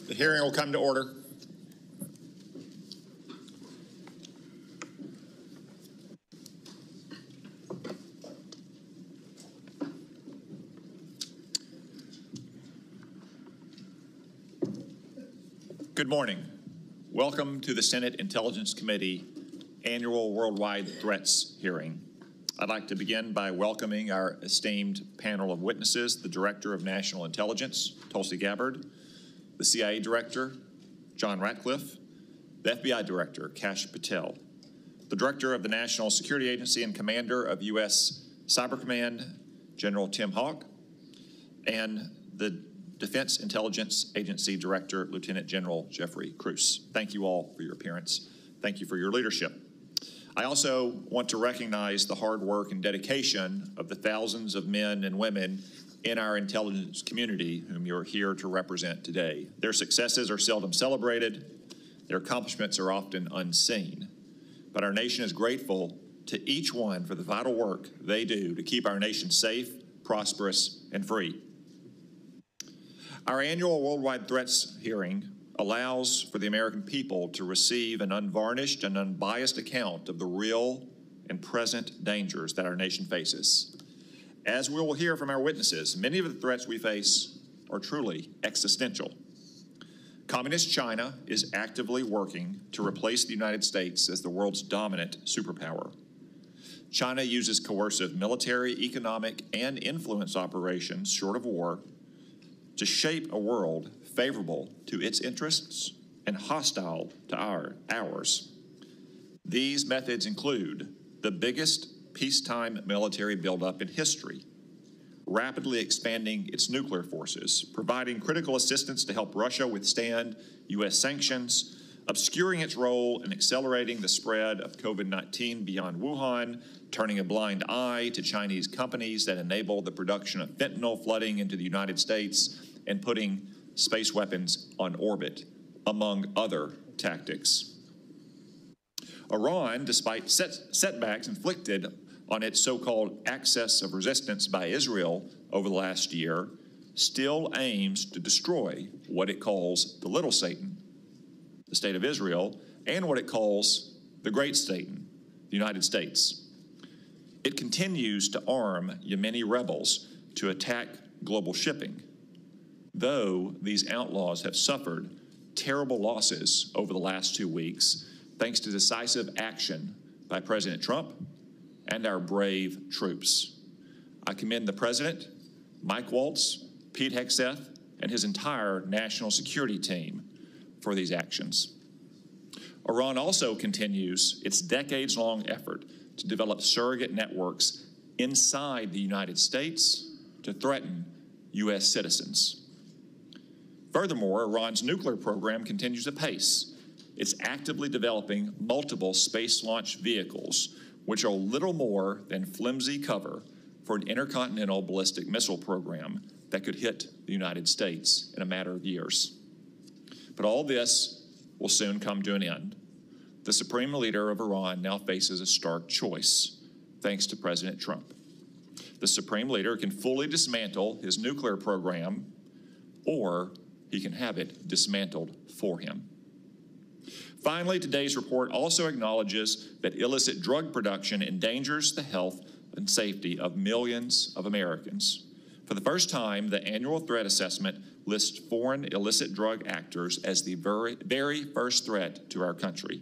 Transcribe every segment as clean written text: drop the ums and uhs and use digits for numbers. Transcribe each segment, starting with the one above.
The hearing will come to order. Good morning. Welcome to the Senate Intelligence Committee Annual Worldwide Threats hearing. I'd like to begin by welcoming our esteemed panel of witnesses, the Director of National Intelligence, Tulsi Gabbard, the CIA Director, John Ratcliffe, the FBI Director, Kash Patel, the Director of the National Security Agency and Commander of U.S. Cyber Command, General Tim Hawk, and the Defense Intelligence Agency Director, Lieutenant General Jeffrey Cruz. Thank you all for your appearance. Thank you for your leadership. I also want to recognize the hard work and dedication of the thousands of men and women in our intelligence community whom you're here to represent today. Their successes are seldom celebrated. Their accomplishments are often unseen. But our nation is grateful to each one for the vital work they do to keep our nation safe, prosperous, and free. Our annual Worldwide Threats hearing allows for the American people to receive an unvarnished and unbiased account of the real and present dangers that our nation faces. As we will hear from our witnesses, many of the threats we face are truly existential. Communist China is actively working to replace the United States as the world's dominant superpower. China uses coercive military, economic, and influence operations, short of war, to shape a world favorable to its interests and hostile to ours. These methods include the biggest peacetime military buildup in history, rapidly expanding its nuclear forces, providing critical assistance to help Russia withstand U.S. sanctions, obscuring its role in accelerating the spread of COVID-19 beyond Wuhan, turning a blind eye to Chinese companies that enable the production of fentanyl flooding into the United States, and putting space weapons on orbit, among other tactics. Iran, despite setbacks inflicted on its so-called axis of resistance by Israel over the last year, still aims to destroy what it calls the little Satan, the State of Israel, and what it calls the great Satan, the United States. It continues to arm Yemeni rebels to attack global shipping, though these outlaws have suffered terrible losses over the last 2 weeks, thanks to decisive action by President Trump and our brave troops. I commend the President, Mike Waltz, Pete Hegseth, and his entire national security team for these actions. Iran also continues its decades-long effort to develop surrogate networks inside the United States to threaten U.S. citizens. Furthermore, Iran's nuclear program continues apace. It's actively developing multiple space launch vehicles, which are little more than flimsy cover for an intercontinental ballistic missile program that could hit the United States in a matter of years. But all this will soon come to an end. The supreme leader of Iran now faces a stark choice, thanks to President Trump. The supreme leader can fully dismantle his nuclear program, or he can have it dismantled for him. Finally, today's report also acknowledges that illicit drug production endangers the health and safety of millions of Americans. For the first time, the annual threat assessment lists foreign illicit drug actors as the very first threat to our country.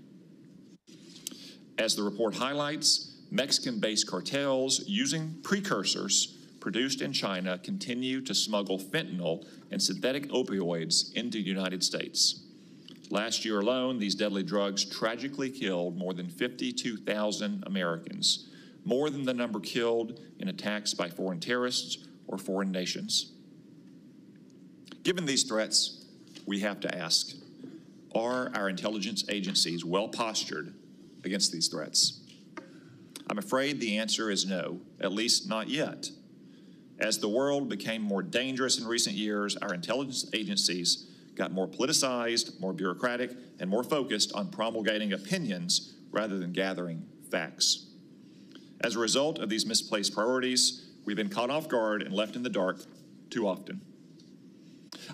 As the report highlights, Mexican-based cartels using precursors produced in China continue to smuggle fentanyl and synthetic opioids into the United States. Last year alone, these deadly drugs tragically killed more than 52,000 Americans, more than the number killed in attacks by foreign terrorists or foreign nations. Given these threats, we have to ask, are our intelligence agencies well postured against these threats? I'm afraid the answer is no, at least not yet. As the world became more dangerous in recent years, our intelligence agencies got more politicized, more bureaucratic, and more focused on promulgating opinions rather than gathering facts. As a result of these misplaced priorities, we've been caught off guard and left in the dark too often.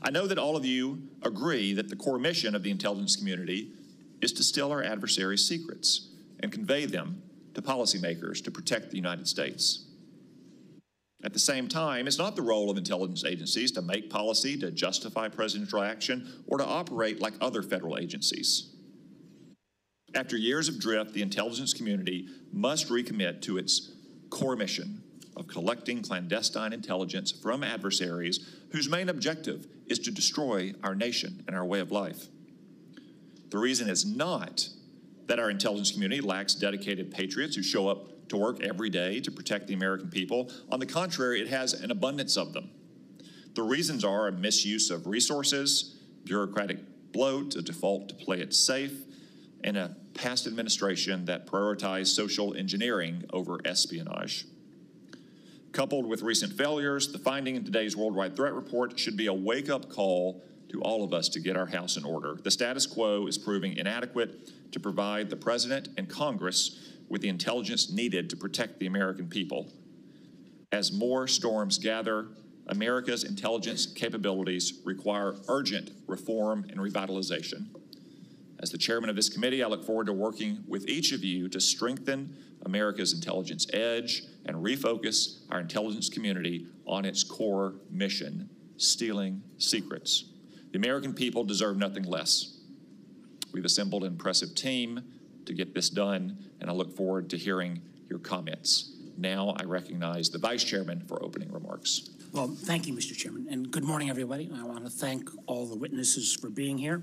I know that all of you agree that the core mission of the intelligence community is to steal our adversaries' secrets and convey them to policymakers to protect the United States. At the same time, it's not the role of intelligence agencies to make policy, to justify presidential action, or to operate like other federal agencies. After years of drift, the intelligence community must recommit to its core mission of collecting clandestine intelligence from adversaries whose main objective is to destroy our nation and our way of life. The reason is not that our intelligence community lacks dedicated patriots who show up to work every day to protect the American people. On the contrary, it has an abundance of them. The reasons are a misuse of resources, bureaucratic bloat, a default to play it safe, and a past administration that prioritized social engineering over espionage. Coupled with recent failures, the finding in today's Worldwide Threat Report should be a wake-up call to all of us to get our house in order. The status quo is proving inadequate to provide the President and Congress with the intelligence needed to protect the American people. As more storms gather, America's intelligence capabilities require urgent reform and revitalization. As the chairman of this committee, I look forward to working with each of you to strengthen America's intelligence edge and refocus our intelligence community on its core mission, stealing secrets. The American people deserve nothing less. We've assembled an impressive team to get this done, and I look forward to hearing your comments. Now I recognize the Vice Chairman for opening remarks. Well, thank you, Mr. Chairman, and good morning, everybody. I want to thank all the witnesses for being here.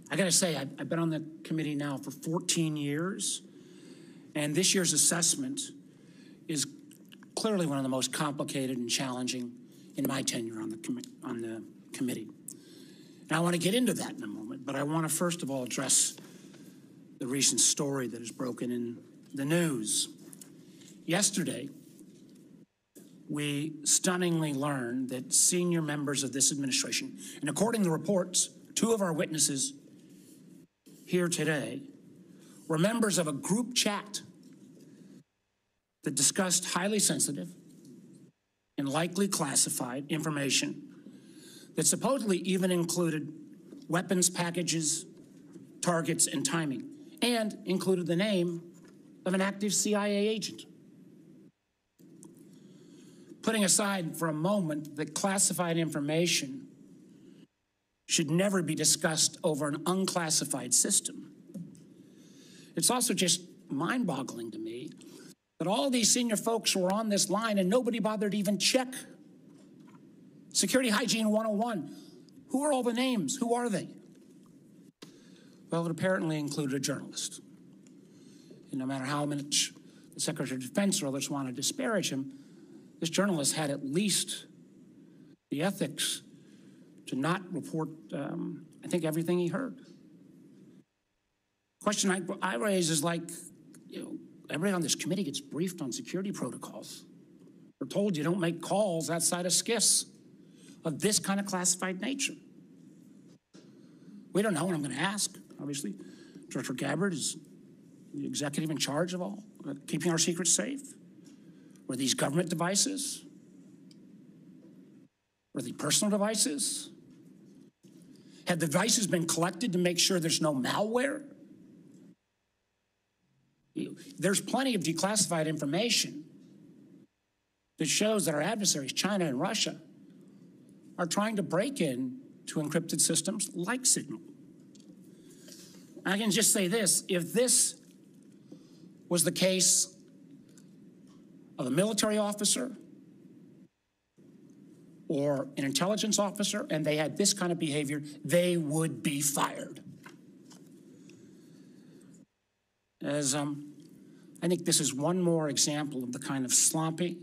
I got to say, I've been on the committee now for 14 years, and this year's assessment is clearly one of the most complicated and challenging in my tenure on the committee. And I want to get into that in a moment, but I want to first of all address the recent story that has broken in the news. Yesterday, we stunningly learned that senior members of this administration, and according to reports, two of our witnesses here today were members of a group chat that discussed highly sensitive and likely classified information that supposedly even included weapons packages, targets, and timing, and included the name of an active CIA agent. Putting aside for a moment that classified information should never be discussed over an unclassified system, it's also just mind-boggling to me that all these senior folks were on this line and nobody bothered to even check Security Hygiene 101. Who are all the names? Who are they? Well, it apparently included a journalist. And no matter how much the Secretary of Defense or others want to disparage him, this journalist had at least the ethics to not report, I think, everything he heard. Question I raise is like, everybody on this committee gets briefed on security protocols. We're told you don't make calls outside of SCIFs of this kind of classified nature. We don't know, and I'm going to ask, obviously. Director Gabbard is the executive in charge of all, keeping our secrets safe. Were these government devices? Were they personal devices? Had the devices been collected to make sure there's no malware? There's plenty of declassified information that shows that our adversaries, China and Russia, are trying to break in to encrypted systems like Signal. I can just say this: if this was the case of a military officer or an intelligence officer and they had this kind of behavior, they would be fired. I think this is one more example of the kind of sloppy,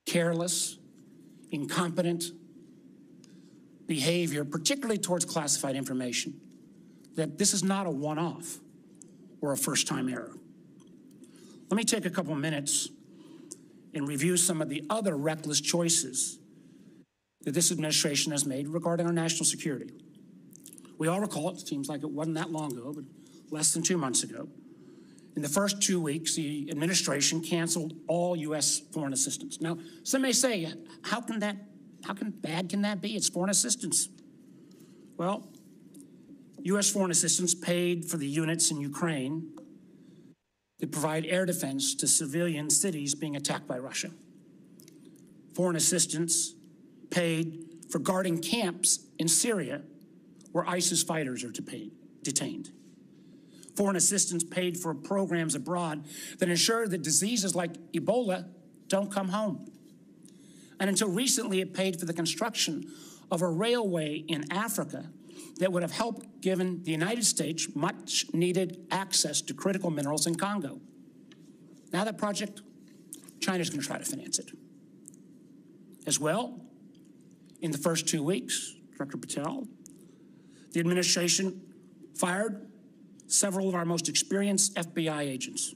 careless, incompetent behavior, particularly towards classified information, that this is not a one-off or a first-time error. Let me take a couple minutes and review some of the other reckless choices that this administration has made regarding our national security. We all recall, it seems like it wasn't that long ago, but less than 2 months ago, In the first 2 weeks, the administration canceled all U.S. foreign assistance. Now, some may say, how bad can that be? It's foreign assistance. Well, U.S. foreign assistance paid for the units in Ukraine that provide air defense to civilian cities being attacked by Russia. Foreign assistance paid for guarding camps in Syria where ISIS fighters are detained. Foreign assistance paid for programs abroad that ensure that diseases like Ebola don't come home. And until recently, it paid for the construction of a railway in Africa that would have helped given the United States much needed access to critical minerals in Congo. Now that project, China's going to try to finance it. As well, in the first 2 weeks, Director Patel, the administration fired several of our most experienced FBI agents,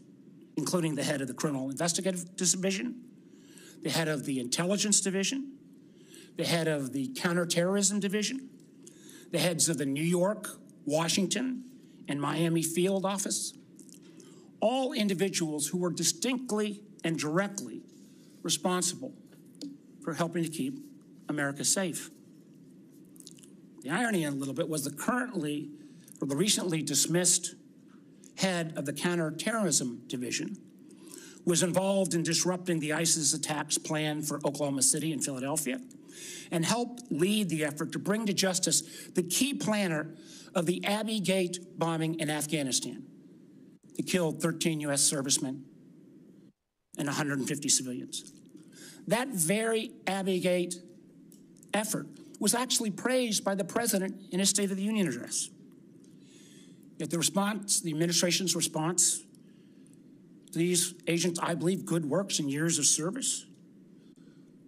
including the head of the Criminal Investigative Division, the head of the Intelligence Division, the head of the Counterterrorism Division, the heads of the New York, Washington, and Miami field office, all individuals who were distinctly and directly responsible for helping to keep America safe. The irony a little bit was the recently dismissed head of the Counterterrorism Division was involved in disrupting the ISIS attacks planned for Oklahoma City and Philadelphia and helped lead the effort to bring to justice the key planner of the Abbey Gate bombing in Afghanistan that killed 13 U.S. servicemen and 150 civilians. That very Abbey Gate effort was actually praised by the president in his State of the Union address. Yet the administration's response to these agents, I believe, good works and years of service,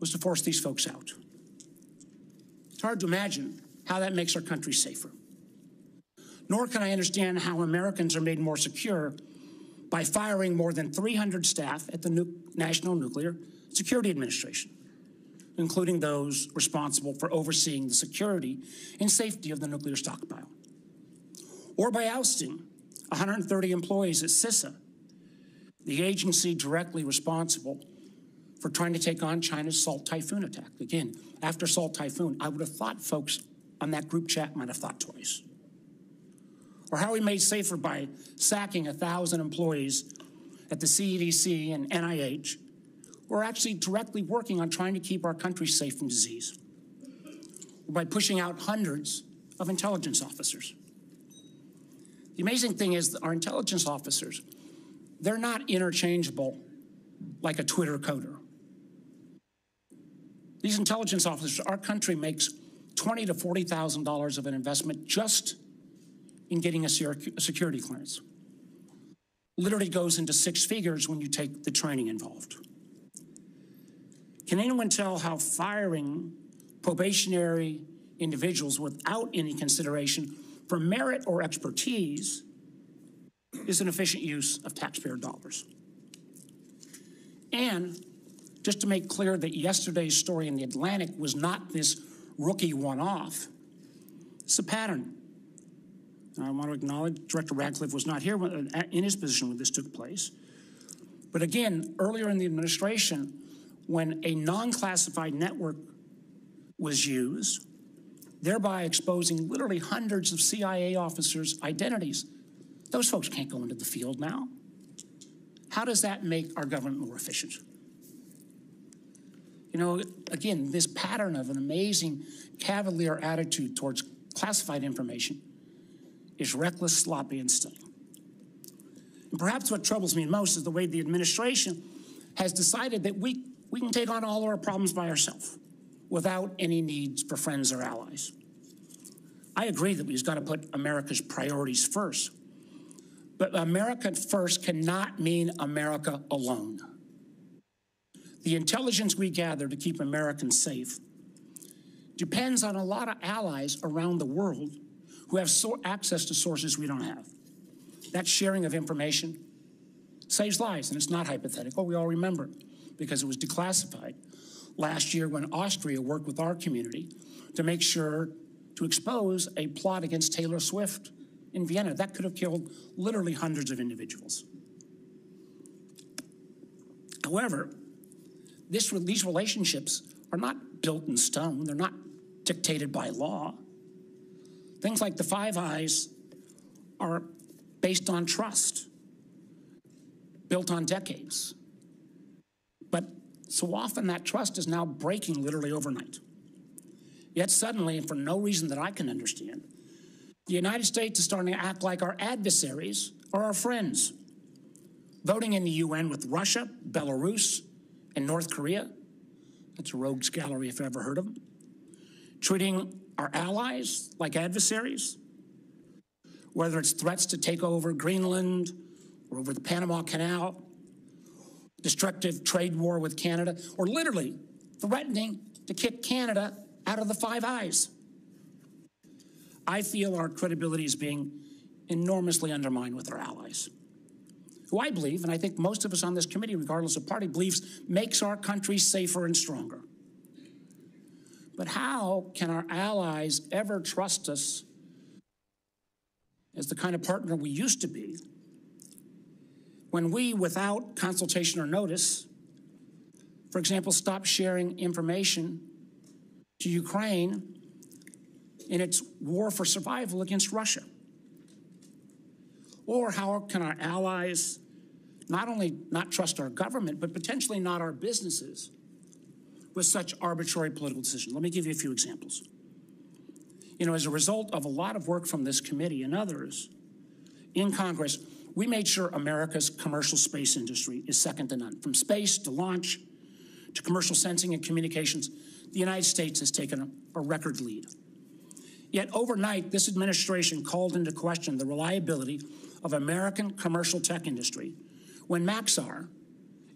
was to force these folks out. It's hard to imagine how that makes our country safer. Nor can I understand how Americans are made more secure by firing more than 300 staff at the National Nuclear Security Administration, including those responsible for overseeing the security and safety of the nuclear stockpile. Or by ousting 130 employees at CISA, the agency directly responsible for trying to take on China's Salt Typhoon attack. Again, after Salt Typhoon, I would have thought folks on that group chat might have thought twice. Or how we made safer by sacking 1,000 employees at the CDC and NIH who are actually directly working on trying to keep our country safe from disease. Or by pushing out hundreds of intelligence officers. The amazing thing is that our intelligence officers, they're not interchangeable like a Twitter coder. These intelligence officers, our country makes $20,000 to $40,000 of an investment just in getting a security clearance. Literally goes into six figures when you take the training involved. Can anyone tell how firing probationary individuals without any consideration for merit or expertise is an efficient use of taxpayer dollars? And just to make clear that yesterday's story in the Atlantic was not this rookie one-off, it's a pattern. I want to acknowledge Director Radcliffe was not here in his position when this took place. But again, earlier in the administration, when a non-classified network was used, thereby exposing literally hundreds of CIA officers' identities, those folks can't go into the field now. How does that make our government more efficient? You know, again, this pattern of an amazing cavalier attitude towards classified information is reckless, sloppy, and stunning. And perhaps what troubles me most is the way the administration has decided that we can take on all our problems by ourselves without any needs for friends or allies. I agree that we've got to put America's priorities first, but America first cannot mean America alone. The intelligence we gather to keep Americans safe depends on a lot of allies around the world who have access to sources we don't have. That sharing of information saves lives, and it's not hypothetical. We all remember because it was declassified last year when Austria worked with our community to make sure to expose a plot against Taylor Swift in Vienna. That could have killed literally hundreds of individuals. However, these relationships are not built in stone. They're not dictated by law. Things like the Five Eyes are based on trust, built on decades. But so often that trust is now breaking literally overnight. Yet suddenly, and for no reason that I can understand, the United States is starting to act like our adversaries are our friends, voting in the UN with Russia, Belarus, and North Korea. That's a rogues gallery if you've ever heard of them. Treating our allies like adversaries, whether it's threats to take over Greenland or over the Panama Canal, destructive trade war with Canada, or literally threatening to kick Canada out of the Five Eyes. I feel our credibility is being enormously undermined with our allies, who I believe, and I think most of us on this committee, regardless of party, believes makes our country safer and stronger. But how can our allies ever trust us as the kind of partner we used to be when we, without consultation or notice, for example, stop sharing information to Ukraine in its war for survival against Russia? Or how can our allies not only not trust our government, but potentially not our businesses with such arbitrary political decisions? Let me give you a few examples. You know, as a result of a lot of work from this committee and others in Congress, we made sure America's commercial space industry is second to none. From space to launch to commercial sensing and communications, the United States has taken a record lead. Yet overnight, this administration called into question the reliability of American commercial tech industry when Maxar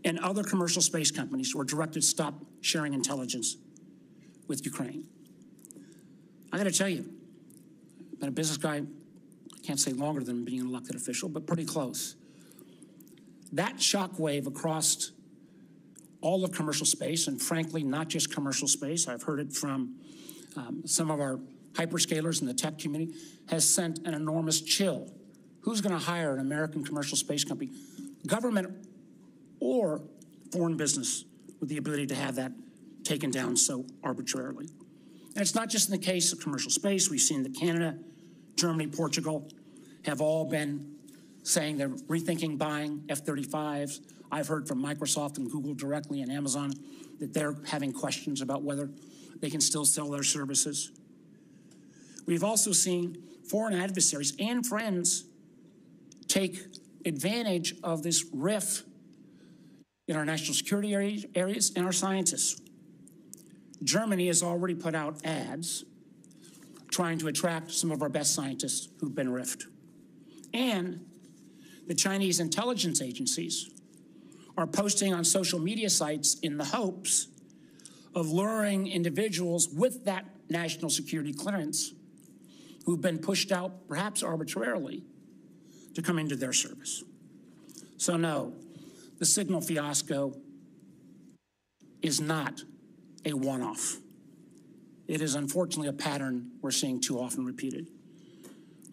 and other commercial space companies were directed to stop sharing intelligence with Ukraine. I got to tell you, I've been a business guy, I can't say longer than being an elected official, but pretty close. That shockwave across all of commercial space, and frankly, not just commercial space, I've heard it from some of our hyperscalers in the tech community, has sent an enormous chill. Who's going to hire an American commercial space company, government or foreign business, with the ability to have that taken down so arbitrarily? And it's not just in the case of commercial space. We've seen that Canada, Germany, Portugal have all been saying they're rethinking buying F-35s. I've heard from Microsoft and Google directly and Amazon that they're having questions about whether they can still sell their services. We've also seen foreign adversaries and friends take advantage of this rift in our national security areas and our scientists. Germany has already put out ads trying to attract some of our best scientists who've been rifted. And the Chinese intelligence agencies are posting on social media sites in the hopes of luring individuals with that national security clearance who've been pushed out, perhaps arbitrarily, to come into their service. So no, the Signal fiasco is not a one-off. It is unfortunately a pattern we're seeing too often repeated.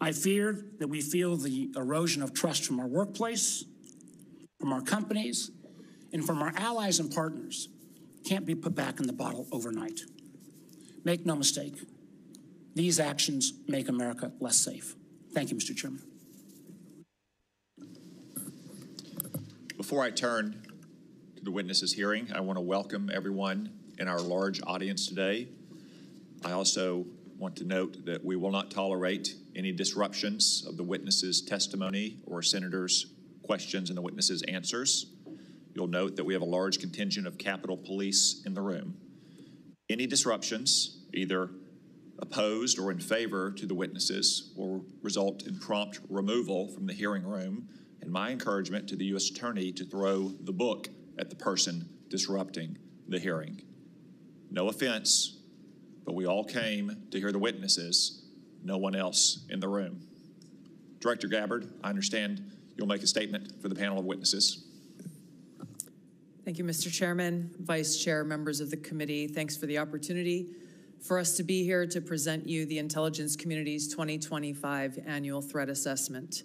I fear that we feel the erosion of trust from our workplace, from our companies, and from our allies and partners can't be put back in the bottle overnight. Make no mistake, these actions make America less safe. Thank you, Mr. Chairman. Before I turn to the witnesses' hearing, I want to welcome everyone in our large audience today. I also want to note that we will not tolerate any disruptions of the witnesses' testimony or senators' questions and the witnesses' answers. You'll note that we have a large contingent of Capitol Police in the room. Any disruptions, either opposed or in favor to the witnesses, will result in prompt removal from the hearing room, and my encouragement to the U.S. Attorney to throw the book at the person disrupting the hearing. No offense, but we all came to hear the witnesses, no one else in the room. Director Gabbard, I understand you'll make a statement for the panel of witnesses. Thank you, Mr. Chairman, Vice Chair, members of the committee. Thanks for the opportunity for us to be here to present you the intelligence community's 2025 annual threat assessment.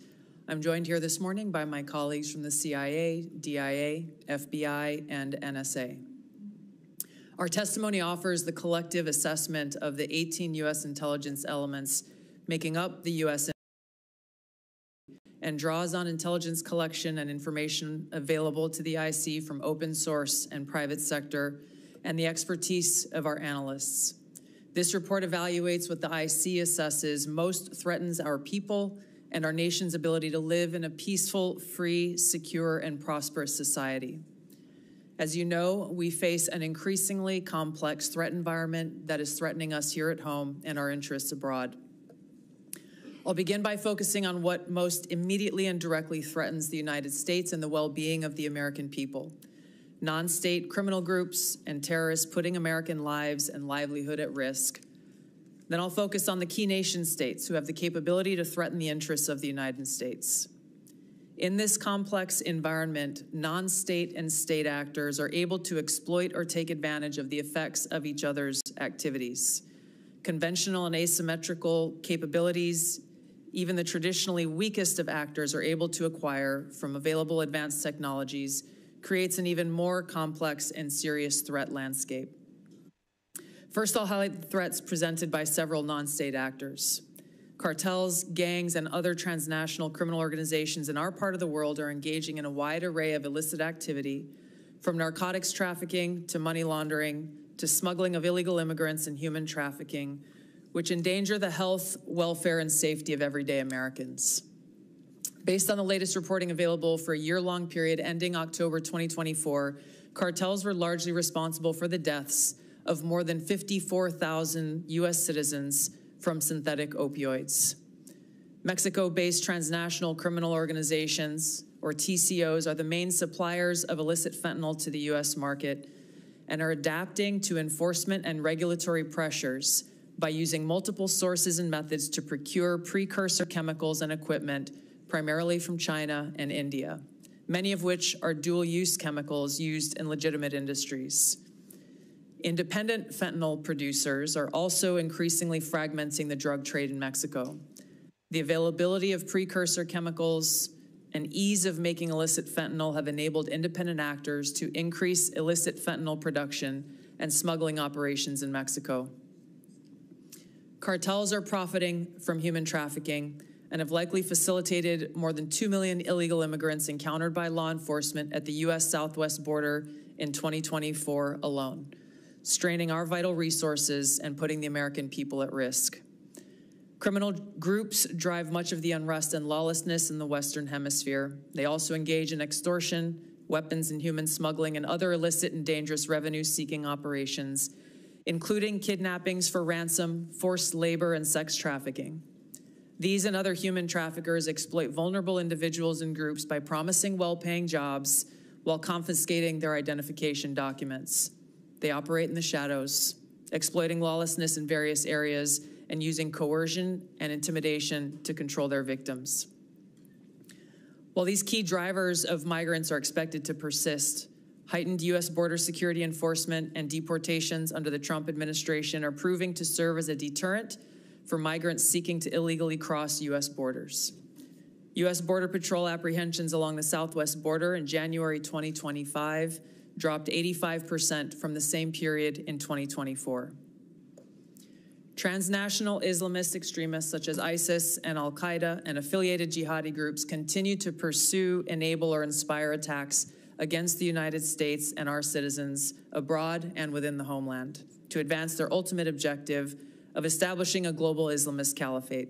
I'm joined here this morning by my colleagues from the CIA, DIA, FBI, and NSA. Our testimony offers the collective assessment of the 18 U.S. intelligence elements making up the U.S. and draws on intelligence collection and information available to the IC from open source and private sector and the expertise of our analysts. This report evaluates what the IC assesses most threatens our people and our nation's ability to live in a peaceful, free, secure, and prosperous society. As you know, we face an increasingly complex threat environment that is threatening us here at home and our interests abroad. I'll begin by focusing on what most immediately and directly threatens the United States and the well-being of the American people: non-state criminal groups and terrorists putting American lives and livelihood at risk. Then I'll focus on the key nation states who have the capability to threaten the interests of the United States. In this complex environment, non-state and state actors are able to exploit or take advantage of the effects of each other's activities. Conventional and asymmetrical capabilities, even the traditionally weakest of actors are able to acquire from available advanced technologies, creates an even more complex and serious threat landscape. First, I'll highlight the threats presented by several non-state actors. Cartels, gangs, and other transnational criminal organizations in our part of the world are engaging in a wide array of illicit activity, from narcotics trafficking to money laundering to smuggling of illegal immigrants and human trafficking, which endanger the health, welfare, and safety of everyday Americans. Based on the latest reporting available for a year-long period ending October 2024, cartels were largely responsible for the deaths of more than 54,000 U.S. citizens from synthetic opioids. Mexico-based transnational criminal organizations, or TCOs, are the main suppliers of illicit fentanyl to the U.S. market and are adapting to enforcement and regulatory pressures by using multiple sources and methods to procure precursor chemicals and equipment, primarily from China and India, many of which are dual-use chemicals used in legitimate industries. Independent fentanyl producers are also increasingly fragmenting the drug trade in Mexico. The availability of precursor chemicals and ease of making illicit fentanyl have enabled independent actors to increase illicit fentanyl production and smuggling operations in Mexico. Cartels are profiting from human trafficking and have likely facilitated more than 2 million illegal immigrants encountered by law enforcement at the U.S. southwest border in 2024 alone, straining our vital resources and putting the American people at risk. Criminal groups drive much of the unrest and lawlessness in the Western Hemisphere. They also engage in extortion, weapons and human smuggling, and other illicit and dangerous revenue-seeking operations, including kidnappings for ransom, forced labor, and sex trafficking. These and other human traffickers exploit vulnerable individuals and groups by promising well-paying jobs while confiscating their identification documents. They operate in the shadows, exploiting lawlessness in various areas and using coercion and intimidation to control their victims. While these key drivers of migrants are expected to persist, heightened U.S. border security enforcement and deportations under the Trump administration are proving to serve as a deterrent for migrants seeking to illegally cross U.S. borders. U.S. Border Patrol apprehensions along the southwest border in January 2025 dropped 85% from the same period in 2024. Transnational Islamist extremists such as ISIS and al-Qaeda and affiliated jihadi groups continue to pursue, enable, or inspire attacks against the United States and our citizens abroad and within the homeland to advance their ultimate objective of establishing a global Islamist caliphate.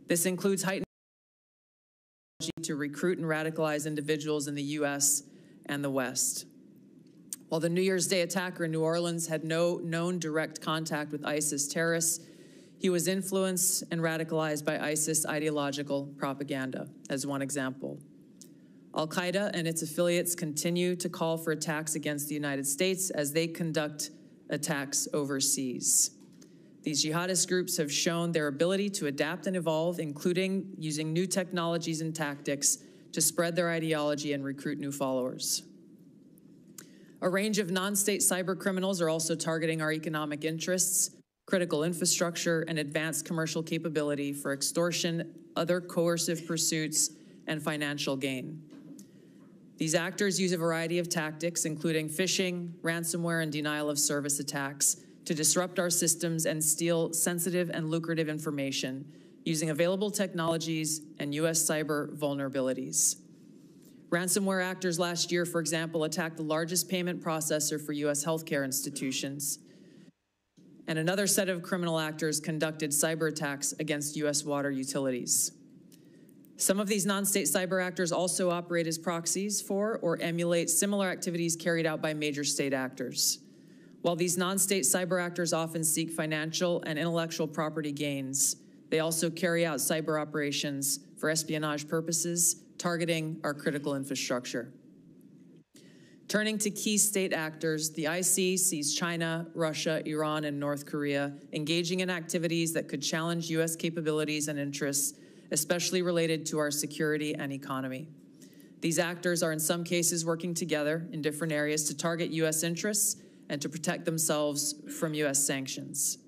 This includes heightened to recruit and radicalize individuals in the U.S. and the West. While the New Year's Day attacker in New Orleans had no known direct contact with ISIS terrorists, he was influenced and radicalized by ISIS ideological propaganda, as one example. Al-Qaeda and its affiliates continue to call for attacks against the United States as they conduct attacks overseas. These jihadist groups have shown their ability to adapt and evolve, including using new technologies and tactics to spread their ideology and recruit new followers. A range of non-state cyber criminals are also targeting our economic interests, critical infrastructure, and advanced commercial capability for extortion, other coercive pursuits, and financial gain. These actors use a variety of tactics, including phishing, ransomware, and denial of service attacks, to disrupt our systems and steal sensitive and lucrative information using available technologies and U.S. cyber vulnerabilities. Ransomware actors last year, for example, attacked the largest payment processor for U.S. healthcare institutions. And another set of criminal actors conducted cyber attacks against U.S. water utilities. Some of these non-state cyber actors also operate as proxies for or emulate similar activities carried out by major state actors. While these non-state cyber actors often seek financial and intellectual property gains, they also carry out cyber operations for espionage purposes, targeting our critical infrastructure. Turning to key state actors, the IC sees China, Russia, Iran, and North Korea engaging in activities that could challenge U.S. capabilities and interests, especially related to our security and economy. These actors are in some cases working together in different areas to target U.S. interests and to protect themselves from U.S. sanctions.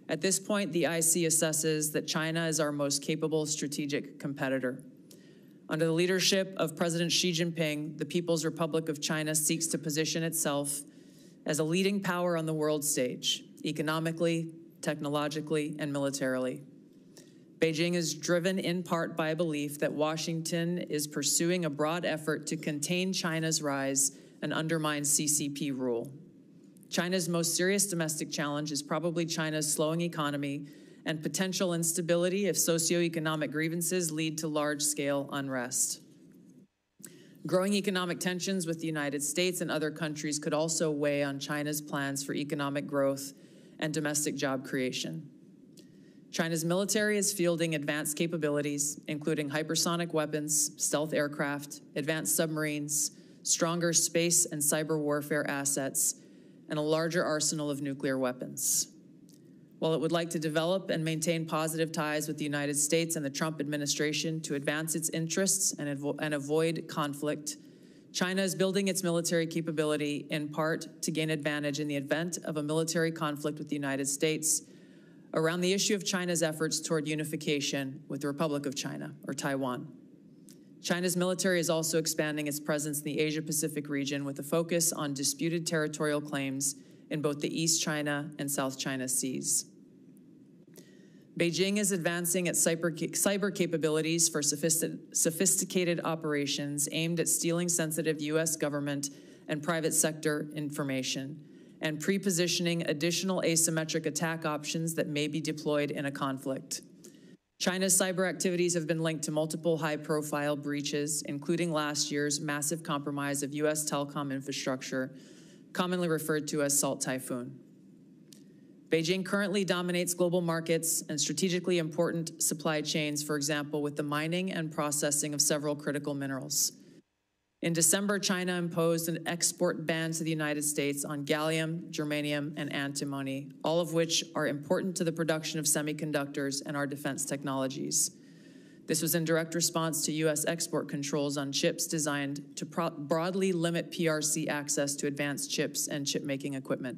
At this point, the IC assesses that China is our most capable strategic competitor. Under the leadership of President Xi Jinping, the People's Republic of China seeks to position itself as a leading power on the world stage, economically, technologically, and militarily. Beijing is driven in part by a belief that Washington is pursuing a broad effort to contain China's rise and undermine CCP rule. China's most serious domestic challenge is probably China's slowing economy and potential instability if socioeconomic grievances lead to large-scale unrest. Growing economic tensions with the United States and other countries could also weigh on China's plans for economic growth and domestic job creation. China's military is fielding advanced capabilities, including hypersonic weapons, stealth aircraft, advanced submarines, stronger space and cyber warfare assets, and a larger arsenal of nuclear weapons. While it would like to develop and maintain positive ties with the United States and the Trump administration to advance its interests and avoid conflict, China is building its military capability in part to gain advantage in the event of a military conflict with the United States around the issue of China's efforts toward unification with the Republic of China, or Taiwan. China's military is also expanding its presence in the Asia-Pacific region with a focus on disputed territorial claims in both the East China and South China Seas. Beijing is advancing its cyber capabilities for sophisticated operations aimed at stealing sensitive U.S. government and private sector information and pre-positioning additional asymmetric attack options that may be deployed in a conflict. China's cyber activities have been linked to multiple high-profile breaches, including last year's massive compromise of U.S. telecom infrastructure, commonly referred to as Salt Typhoon. Beijing currently dominates global markets and strategically important supply chains, for example, with the mining and processing of several critical minerals. In December, China imposed an export ban to the United States on gallium, germanium, and antimony, all of which are important to the production of semiconductors and our defense technologies. This was in direct response to U.S. export controls on chips designed to broadly limit PRC access to advanced chips and chip-making equipment.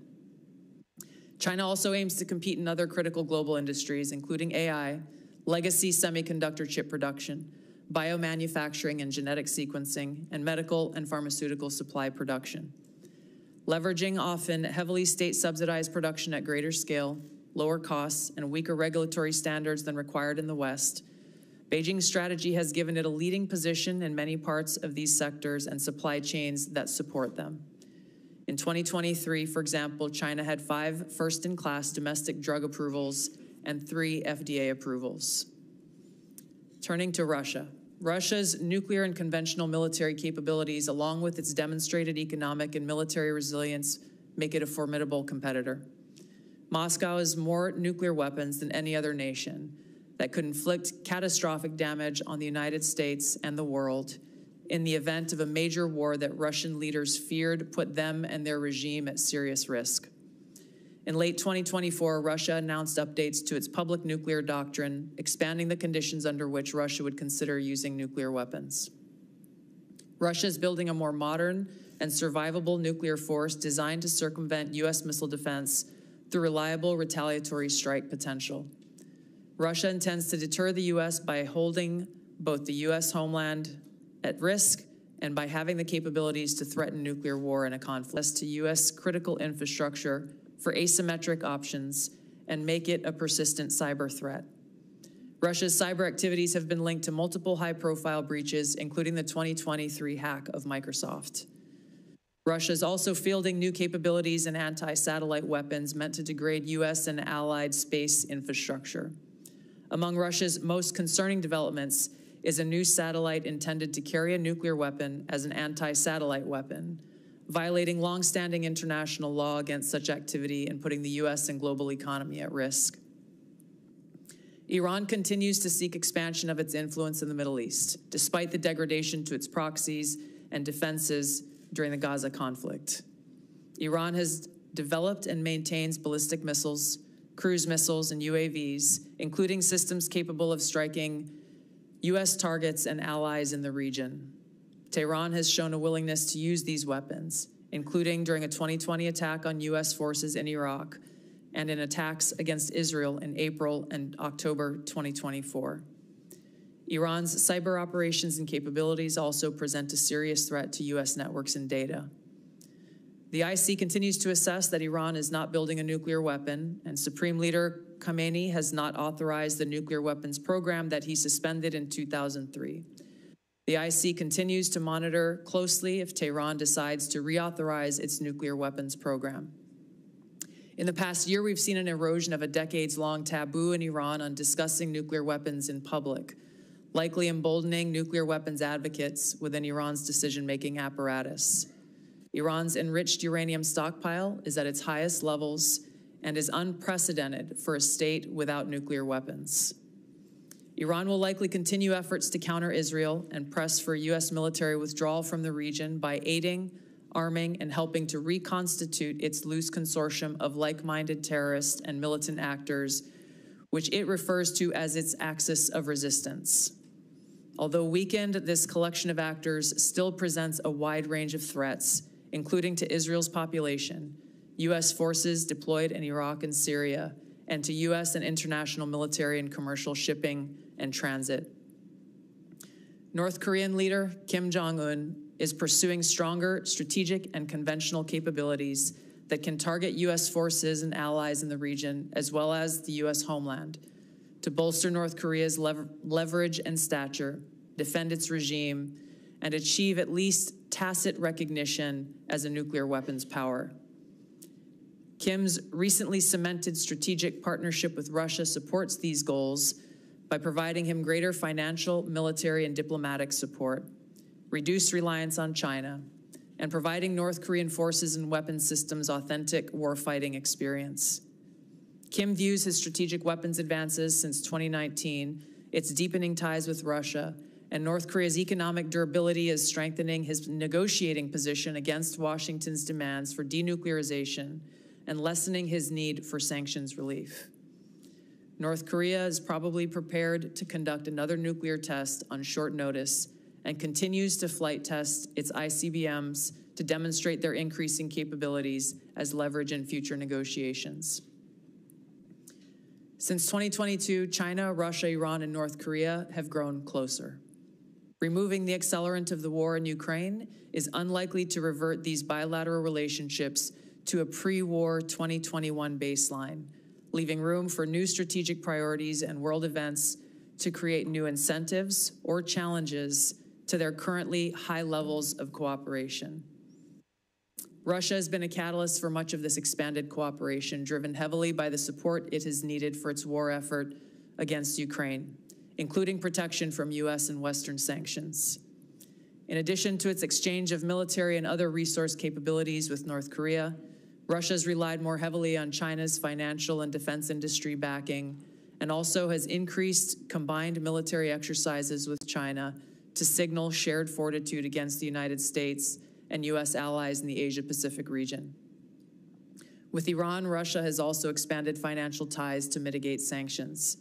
China also aims to compete in other critical global industries, including AI, legacy semiconductor chip production, biomanufacturing and genetic sequencing, and medical and pharmaceutical supply production. Leveraging often heavily state-subsidized production at greater scale, lower costs, and weaker regulatory standards than required in the West, Beijing's strategy has given it a leading position in many parts of these sectors and supply chains that support them. In 2023, for example, China had 5 first-in-class domestic drug approvals and 3 FDA approvals. Turning to Russia. Russia's nuclear and conventional military capabilities, along with its demonstrated economic and military resilience, make it a formidable competitor. Moscow has more nuclear weapons than any other nation that could inflict catastrophic damage on the United States and the world in the event of a major war that Russian leaders feared put them and their regime at serious risk. In late 2024, Russia announced updates to its public nuclear doctrine, expanding the conditions under which Russia would consider using nuclear weapons. Russia is building a more modern and survivable nuclear force designed to circumvent U.S. missile defense through reliable retaliatory strike potential. Russia intends to deter the U.S. by both the U.S. homeland at risk and by having the capabilities to threaten nuclear war in a conflict to U.S. critical infrastructure for asymmetric options and make it a persistent cyber threat. Russia's cyber activities have been linked to multiple high-profile breaches, including the 2023 hack of Microsoft. Russia is also fielding new capabilities in anti-satellite weapons meant to degrade U.S. and allied space infrastructure. Among Russia's most concerning developments is a new satellite intended to carry a nuclear weapon as an anti-satellite weapon, violating long-standing international law against such activity and putting the U.S. and global economy at risk. Iran continues to seek expansion of its influence in the Middle East, despite the degradation to its proxies and defenses during the Gaza conflict. Iran has developed and maintains ballistic missiles, cruise missiles, and UAVs, including systems capable of striking U.S. targets and allies in the region. Tehran has shown a willingness to use these weapons, including during a 2020 attack on U.S. forces in Iraq and in attacks against Israel in April and October 2024. Iran's cyber operations and capabilities also present a serious threat to U.S. networks and data. The IC continues to assess that Iran is not building a nuclear weapon, and Supreme Leader Khamenei has not authorized the nuclear weapons program that he suspended in 2003. The IC continues to monitor closely if Tehran decides to reauthorize its nuclear weapons program. In the past year, we've seen an erosion of a decades-long taboo in Iran on discussing nuclear weapons in public, likely emboldening nuclear weapons advocates within Iran's decision-making apparatus. Iran's enriched uranium stockpile is at its highest levels and is unprecedented for a state without nuclear weapons. Iran will likely continue efforts to counter Israel and press for U.S. military withdrawal from the region by aiding, arming, and helping to reconstitute its loose consortium of like-minded terrorists and militant actors, which it refers to as its axis of resistance. Although weakened, this collection of actors still presents a wide range of threats, including to Israel's population, U.S. forces deployed in Iraq and Syria, and to U.S. and international military and commercial shipping and transit. North Korean leader Kim Jong-un is pursuing stronger strategic and conventional capabilities that can target U.S. forces and allies in the region, as well as the U.S. homeland, to bolster North Korea's leverage and stature, defend its regime, and achieve at least tacit recognition as a nuclear weapons power. Kim's recently cemented strategic partnership with Russia supports these goals by providing him greater financial, military, and diplomatic support, reduced reliance on China, and providing North Korean forces and weapons systems authentic warfighting experience. Kim views his strategic weapons advances since 2019, its deepening ties with Russia, and North Korea's economic durability as strengthening his negotiating position against Washington's demands for denuclearization and lessening his need for sanctions relief. North Korea is probably prepared to conduct another nuclear test on short notice and continues to flight test its ICBMs to demonstrate their increasing capabilities as leverage in future negotiations. Since 2022, China, Russia, Iran, and North Korea have grown closer. Removing the accelerant of the war in Ukraine is unlikely to revert these bilateral relationships to a pre-war 2021 baseline, leaving room for new strategic priorities and world events to create new incentives or challenges to their currently high levels of cooperation. Russia has been a catalyst for much of this expanded cooperation, driven heavily by the support it has needed for its war effort against Ukraine, including protection from U.S. and Western sanctions. In addition to its exchange of military and other resource capabilities with North Korea, Russia has relied more heavily on China's financial and defense industry backing, and also has increased combined military exercises with China to signal shared fortitude against the United States and U.S. allies in the Asia-Pacific region. With Iran, Russia has also expanded financial ties to mitigate sanctions.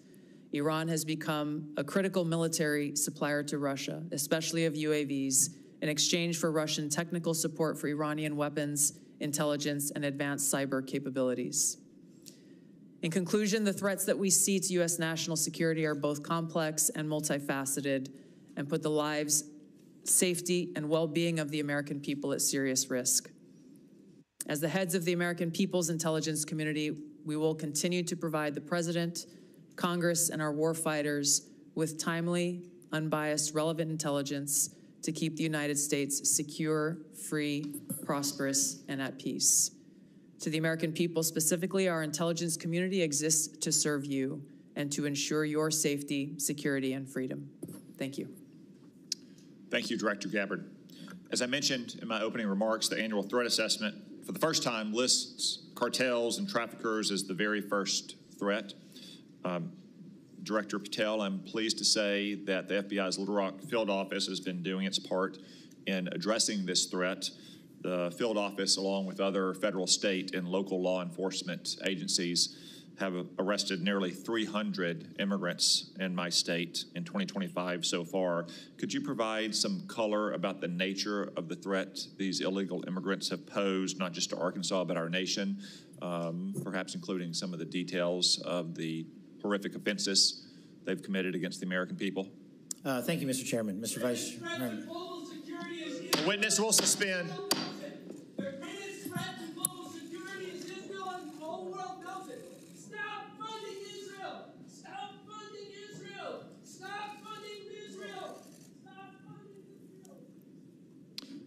Iran has become a critical military supplier to Russia, especially of UAVs, in exchange for Russian technical support for Iranian weapons, intelligence, and advanced cyber capabilities. In conclusion, the threats that we see to U.S. national security are both complex and multifaceted, and put the lives, safety, and well-being of the American people at serious risk. As the heads of the American people's intelligence community, we will continue to provide the President, Congress, and our warfighters with timely, unbiased, relevant intelligence to keep the United States secure, free, prosperous, and at peace. To the American people specifically, our intelligence community exists to serve you and to ensure your safety, security, and freedom. Thank you. Thank you, Director Gabbard. As I mentioned in my opening remarks, the annual threat assessment for the first time lists cartels and traffickers as the very first threat. Director Patel, I'm pleased to say that the FBI's Little Rock field office has been doing its part in addressing this threat. The field office, along with other federal, state, and local law enforcement agencies, have arrested nearly 300 immigrants in my state in 2025 so far. Could you provide some color about the nature of the threat these illegal immigrants have posed, not just to Arkansas, but our nation, perhaps including some of the details of the horrific offenses they've committed against the American people? Thank you, Mr. Chairman. Mr. Vice Chairman. The witness will suspend. The greatest threat to global security is Israel, and the whole world knows it. Stop funding Israel! Stop funding Israel! Stop funding Israel! Stop funding Israel!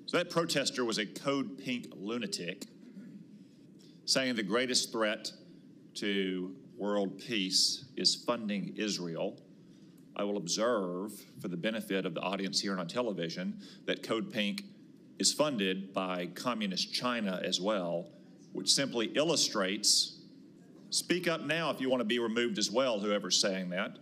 So that protester was a Code Pink lunatic, saying the greatest threat to world peace is funding Israel. I will observe, for the benefit of the audience here on television, that Code Pink is funded by Communist China as well, which simply illustrates, speak up now if you want to be removed as well, whoever's saying that.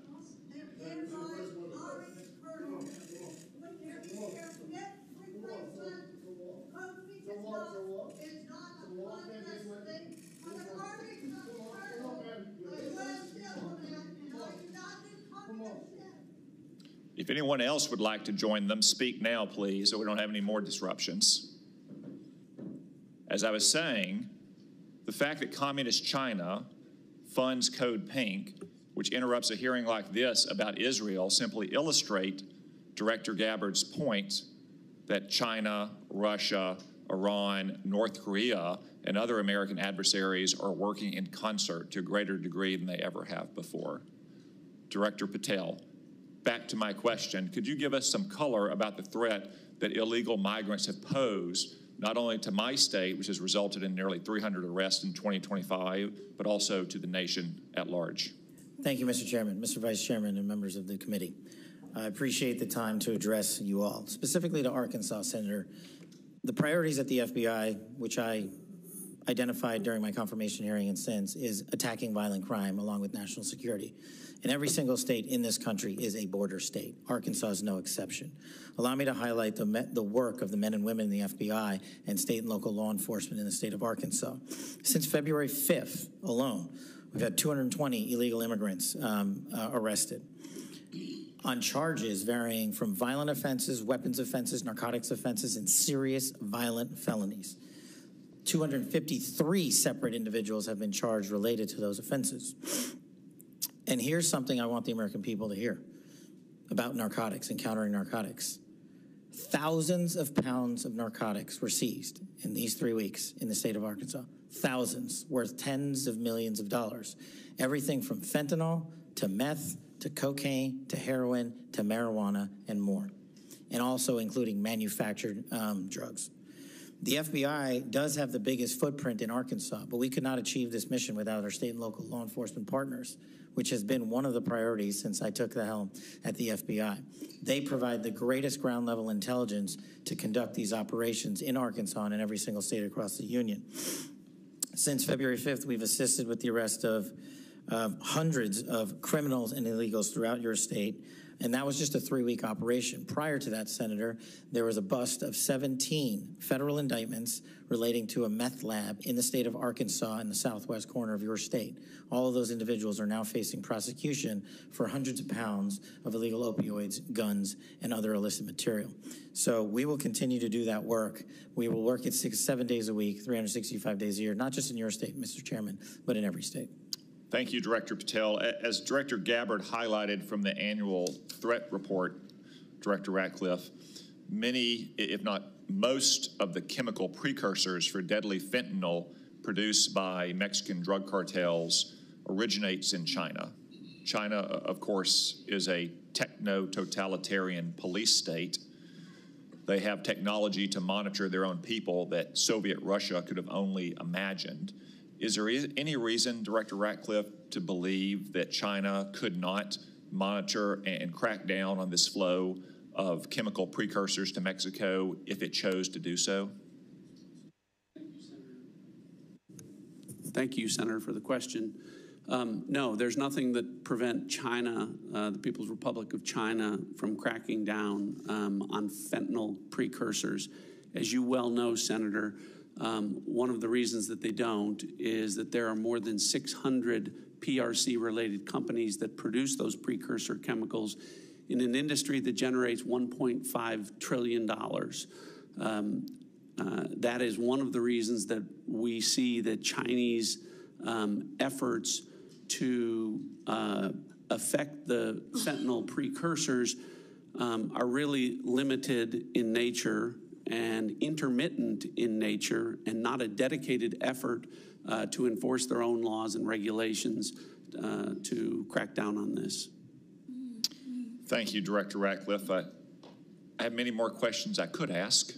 If anyone else would like to join them, speak now, please, so we don't have any more disruptions. As I was saying, the fact that Communist China funds Code Pink, which interrupts a hearing like this about Israel, simply illustrate Director Gabbard's point that China, Russia, Iran, North Korea, and other American adversaries are working in concert to a greater degree than they ever have before. Director Patel, back to my question, could you give us some color about the threat that illegal migrants have posed, not only to my state, which has resulted in nearly 300 arrests in 2025, but also to the nation at large? Thank you, Mr. Chairman, Mr. Vice Chairman, and members of the committee. I appreciate the time to address you all. Specifically to Arkansas, Senator, the priorities at the FBI, which I identified during my confirmation hearing and since, is attacking violent crime along with national security. And every single state in this country is a border state. Arkansas is no exception. Allow me to highlight the work of the men and women in the FBI and state and local law enforcement in the state of Arkansas. Since February 5th alone, we've had 220 illegal immigrants arrested on charges varying from violent offenses, weapons offenses, narcotics offenses, and serious violent felonies. 253 separate individuals have been charged related to those offenses. And here's something I want the American people to hear about narcotics and countering narcotics. Thousands of pounds of narcotics were seized in these 3 weeks in the state of Arkansas. Thousands, worth tens of millions of dollars. Everything from fentanyl to meth to cocaine to heroin to marijuana and more. And also including manufactured drugs. The FBI does have the biggest footprint in Arkansas, but we could not achieve this mission without our state and local law enforcement partners, which has been one of the priorities since I took the helm at the FBI. They provide the greatest ground level intelligence to conduct these operations in Arkansas and in every single state across the union. Since February 5th, we've assisted with the arrest of hundreds of criminals and illegals throughout your state. And that was just a 3-week operation. Prior to that, Senator, there was a bust of 17 federal indictments relating to a meth lab in the state of Arkansas in the southwest corner of your state. All of those individuals are now facing prosecution for hundreds of pounds of illegal opioids, guns, and other illicit material. So we will continue to do that work. We will work it 7 days a week, 365 days a year, not just in your state, Mr. Chairman, but in every state. Thank you, Director Patel. As Director Gabbard highlighted from the annual threat report, Director Ratcliffe, many, if not most, of the chemical precursors for deadly fentanyl produced by Mexican drug cartels originates in China. China, of course, is a techno-totalitarian police state. They have technology to monitor their own people that Soviet Russia could have only imagined. Is there any reason, Director Ratcliffe, to believe that China could not monitor and crack down on this flow of chemical precursors to Mexico if it chose to do so? Thank you, Senator, for the question. No, there's nothing that prevent China, the People's Republic of China, from cracking down on fentanyl precursors. As you well know, Senator, one of the reasons that they don't is that there are more than 600 PRC-related companies that produce those precursor chemicals in an industry that generates $1.5 trillion. That is one of the reasons that we see that Chinese efforts to affect the fentanyl precursors are really limited in nature and intermittent in nature, and not a dedicated effort to enforce their own laws and regulations to crack down on this. Thank you, Director Ratcliffe. I have many more questions I could ask,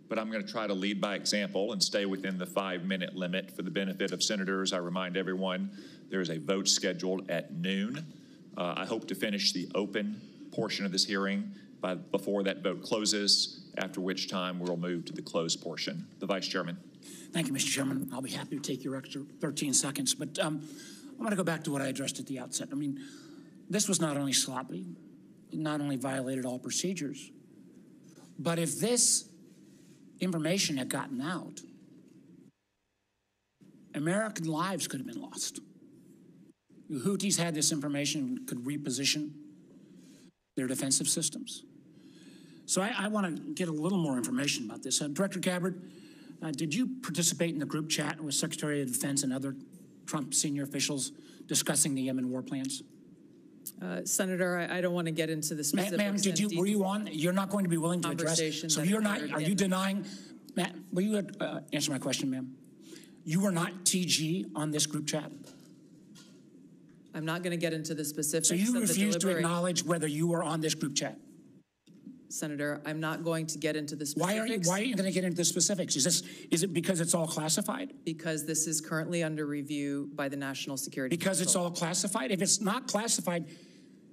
but I'm going to try to lead by example and stay within the 5-minute limit for the benefit of senators. I remind everyone there is a vote scheduled at noon. I hope to finish the open portion of this hearing before that vote closes, after which time we'll move to the closed portion. The Vice Chairman. Thank you, Mr. Chairman. I'll be happy to take your extra 13 seconds, but I want to go back to what I addressed at the outset. I mean, this was not only sloppy, it not only violated all procedures, but if this information had gotten out, American lives could have been lost. The Houthis had this information, could reposition their defensive systems. So I want to get a little more information about this. Director Gabbard, did you participate in the group chat with Secretary of Defense and other Trump senior officials discussing the Yemen war plans? Senator, I don't want to get into the specifics. Ma'am, were you on? You're not going to be willing to address? So you're not, are you denying? Matt, will you answer my question, ma'am? You were not TG on this group chat? I'm not going to get into the specifics. So you refuse to acknowledge whether you were on this group chat? Senator, I'm not going to get into the specifics. Why are you going to get into the specifics? Is it because it's all classified? Because this is currently under review by the National Security Council. Because it's all classified? If it's not classified,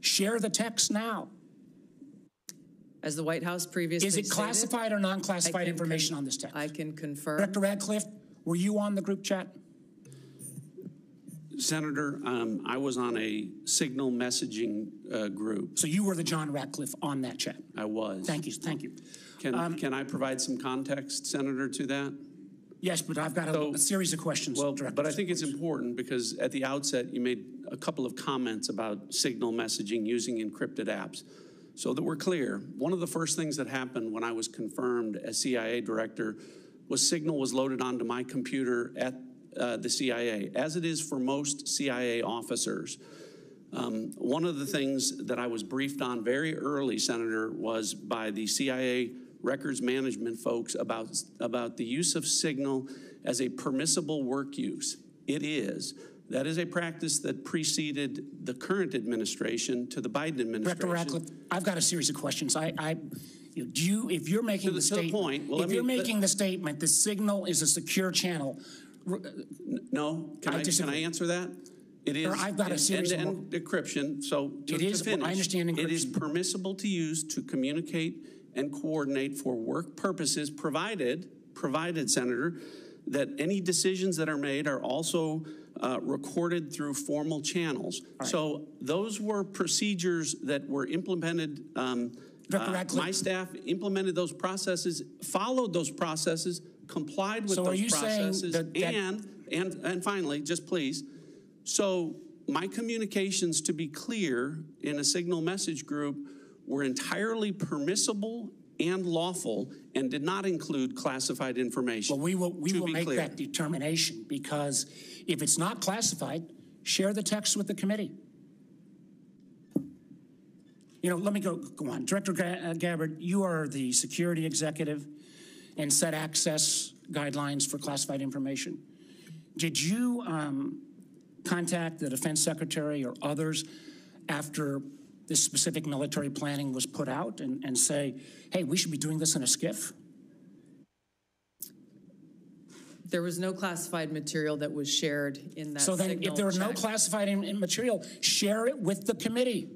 share the text now. As the White House previously stated, is it classified or non-classified information on this text? I can confirm. Director Ratcliffe, were you on the group chat? Senator, I was on a signal messaging group. So you were the John Ratcliffe on that chat? I was. Thank you, thank you. Can I provide some context, Senator, to that? Yes, but I've got a series of questions. Well, but I think it's important because at the outset you made a couple of comments about signal messaging using encrypted apps. So that we're clear, one of the first things that happened when I was confirmed as CIA director was signal was loaded onto my computer at the CIA, as it is for most CIA officers. One of the things that I was briefed on very early, Senator, was by the CIA records management folks about the use of signal as a permissible work use. It is. That is a practice that preceded the current administration to the Biden administration. Director Ratcliffe, I've got a series of questions. If you're making the statement, if you're making the statement, the signal is a secure channel. No, can I answer that? It is I've got a series end-to-end encryption. So to finish, I understand encryption. It is permissible to use to communicate and coordinate for work purposes, provided, Senator, that any decisions that are made are also recorded through formal channels. Right. So those were procedures that were implemented. My staff implemented those processes, followed those processes, complied with those processes, and finally, just please, so my communications, to be clear, in a signal message group were entirely permissible and lawful and did not include classified information. Well, we will make that determination, because if it's not classified, share the text with the committee. Let me go on. Director Gabbard, you are the security executive and set access guidelines for classified information. Did you contact the defense secretary or others after this specific military planning was put out and say, hey, we should be doing this in a SCIF? There was no classified material that was shared in that. So then if there was no classified material, share it with the committee.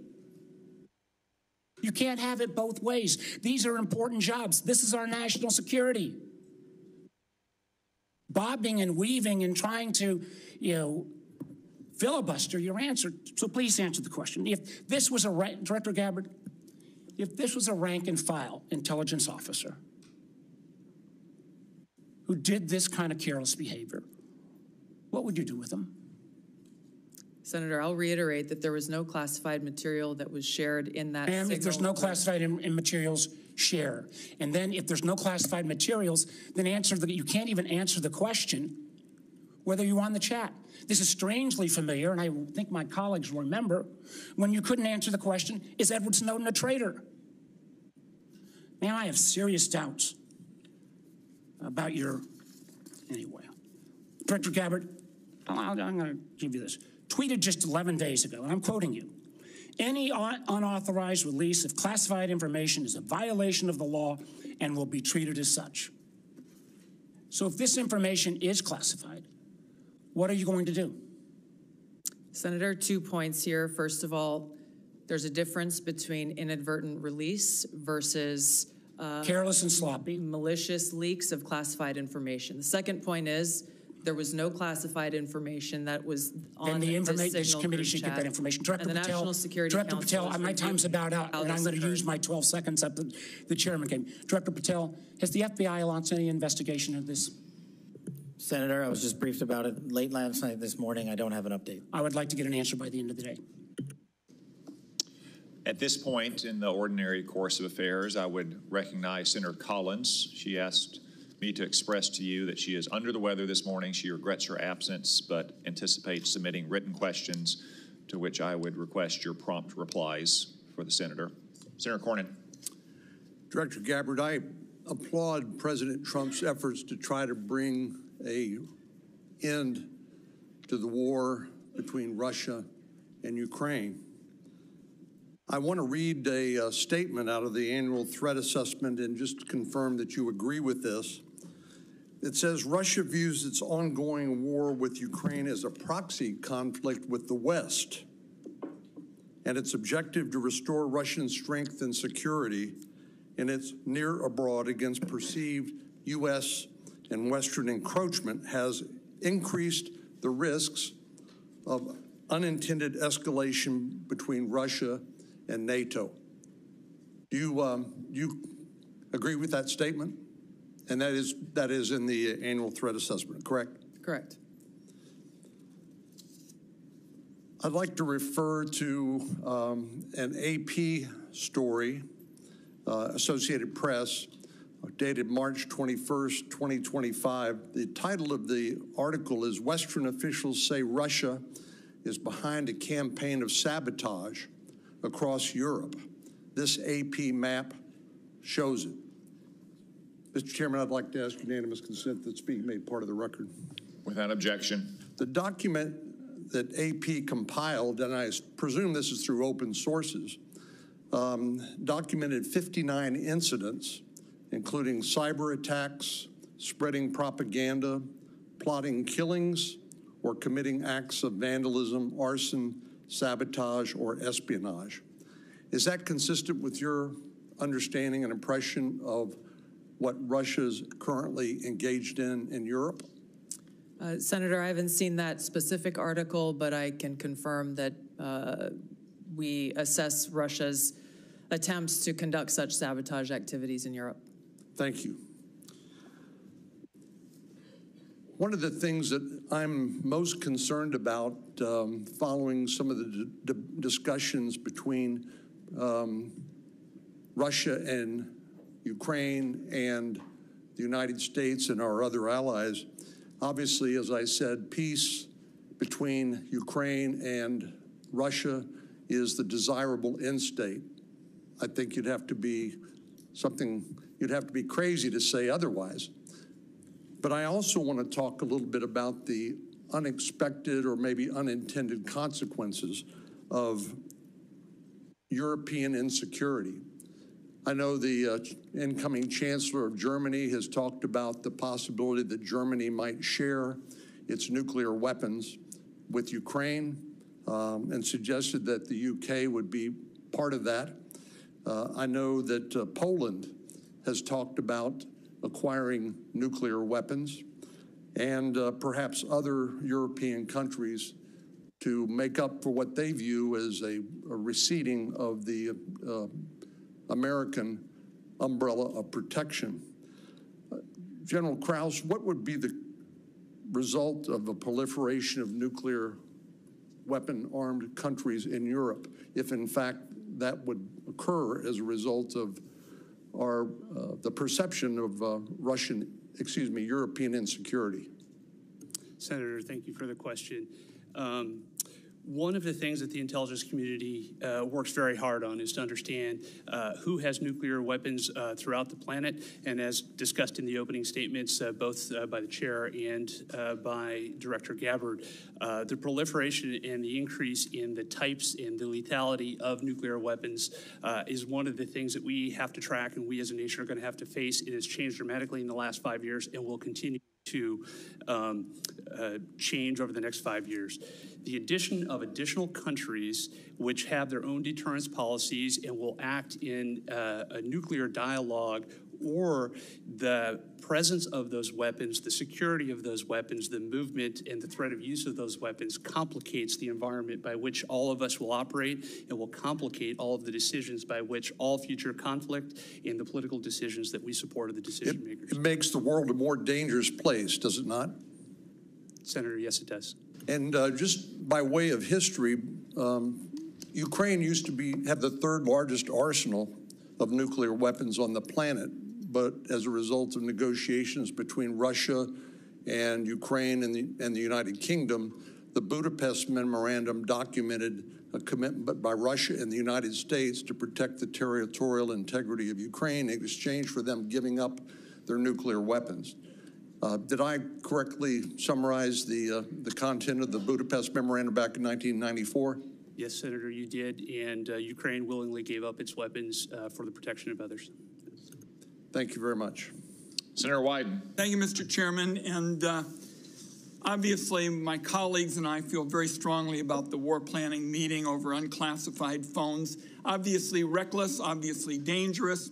You can't have it both ways. These are important jobs. This is our national security. Bobbing and weaving and trying to, filibuster your answer. So please answer the question. If this was Director Gabbard, if this was a rank and file intelligence officer who did this kind of careless behavior, what would you do with them? Senator, I'll reiterate that there was no classified material that was shared in that. And if there's no classified materials, share. And then if there's no classified materials, then you can't even answer the question whether you're on the chat. This is strangely familiar, and I think my colleagues will remember, when you couldn't answer the question, is Edward Snowden a traitor? Now I have serious doubts about anyway. Director Gabbard, I'm going to give you this. Tweeted just 11 days ago, and I'm quoting you, any unauthorized release of classified information is a violation of the law and will be treated as such. So if this information is classified, what are you going to do? Senator, 2 points here. First of all, there's a difference between inadvertent release versus careless and sloppy, malicious leaks of classified information. The second point is there was no classified information that was on this committee should get that information. Director Patel, National Security Director Patel, my time's about out, and I'm going to use my 12 seconds up the chairman came. Director Patel, has the FBI launched any investigation of this? Senator, I was just briefed about it late last night, this morning. I don't have an update. I would like to get an answer by the end of the day. At this point in the ordinary course of affairs, I would recognize Senator Collins. She asked me to express to you that she is under the weather this morning. She regrets her absence, but anticipates submitting written questions to which I would request your prompt replies for the senator. Senator Cornyn. Director Gabbard, I applaud President Trump's efforts to try to bring an end to the war between Russia and Ukraine. I want to read a statement out of the annual threat assessment and just confirm that you agree with this. It says Russia views its ongoing war with Ukraine as a proxy conflict with the West, and its objective to restore Russian strength and security in its near abroad against perceived U.S. and Western encroachment has increased the risks of unintended escalation between Russia and NATO. Do you agree with that statement? And that is in the annual threat assessment, correct? Correct. I'd like to refer to an AP story, Associated Press, dated March 21st, 2025. The title of the article is Western Officials Say Russia is Behind a Campaign of Sabotage Across Europe. This AP map shows it. Mr. Chairman, I'd like to ask unanimous consent that this be made part of the record. Without objection. The document that AP compiled, and I presume this is through open sources, documented 59 incidents, including cyber attacks, spreading propaganda, plotting killings, or committing acts of vandalism, arson, sabotage, or espionage. Is that consistent with your understanding and impression of what Russia's currently engaged in Europe? Senator, I haven't seen that specific article, but I can confirm that we assess Russia's attempts to conduct such sabotage activities in Europe. Thank you. One of the things that I'm most concerned about following some of the discussions between Russia and Ukraine and the United States and our other allies, obviously, as I said, peace between Ukraine and Russia is the desirable end state. I think you'd have to be crazy to say otherwise. But I also want to talk a little bit about the unexpected or maybe unintended consequences of European insecurity. I know the incoming Chancellor of Germany has talked about the possibility that Germany might share its nuclear weapons with Ukraine and suggested that the UK would be part of that. I know that Poland has talked about acquiring nuclear weapons, and perhaps other European countries to make up for what they view as a receding of the American umbrella of protection. General Krause, what would be the result of a proliferation of nuclear weapon-armed countries in Europe if, in fact, that would occur as a result of the perception of European insecurity? Senator, thank you for the question. One of the things that the intelligence community works very hard on is to understand who has nuclear weapons throughout the planet. And as discussed in the opening statements, both by the chair and by Director Gabbard, the proliferation and the increase in the types and the lethality of nuclear weapons is one of the things that we have to track and we as a nation are going to have to face. It has changed dramatically in the last 5 years and will continue to change over the next 5 years. The addition of additional countries which have their own deterrence policies and will act in a nuclear dialogue, or the presence of those weapons, the security of those weapons, the movement and the threat of use of those weapons complicates the environment by which all of us will operate and will complicate all of the decisions by which all future conflict and the political decisions that we support of the decision makers. It makes the world a more dangerous place, does it not? Senator, yes, it does. And just by way of history, Ukraine used to have the third largest arsenal of nuclear weapons on the planet. But as a result of negotiations between Russia and Ukraine and the United Kingdom, the Budapest Memorandum documented a commitment by Russia and the United States to protect the territorial integrity of Ukraine in exchange for them giving up their nuclear weapons. Did I correctly summarize the content of the Budapest Memorandum back in 1994? Yes, Senator, you did, and Ukraine willingly gave up its weapons for the protection of others. Thank you very much. Senator Wyden. Thank you, Mr. Chairman. And obviously, my colleagues and I feel very strongly about the war planning meeting over unclassified phones. Obviously reckless, obviously dangerous.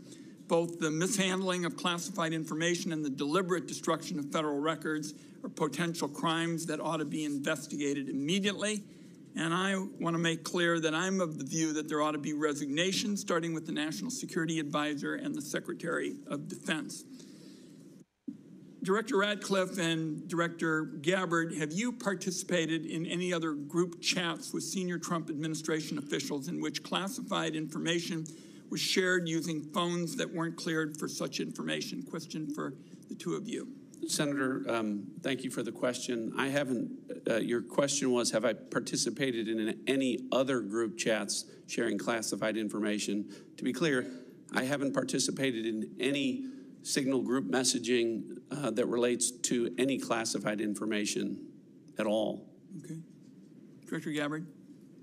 Both the mishandling of classified information and the deliberate destruction of federal records are potential crimes that ought to be investigated immediately. And I want to make clear that I'm of the view that there ought to be resignation, starting with the National Security Advisor and the Secretary of Defense. Director Radcliffe and Director Gabbard, have you participated in any other group chats with senior Trump administration officials in which classified information was shared using phones that weren't cleared for such information? Question for the two of you. Senator, thank you for the question. I haven't, your question was, have I participated in any other group chats sharing classified information? To be clear, I haven't participated in any signal group messaging that relates to any classified information at all. Okay. Director Gabbard?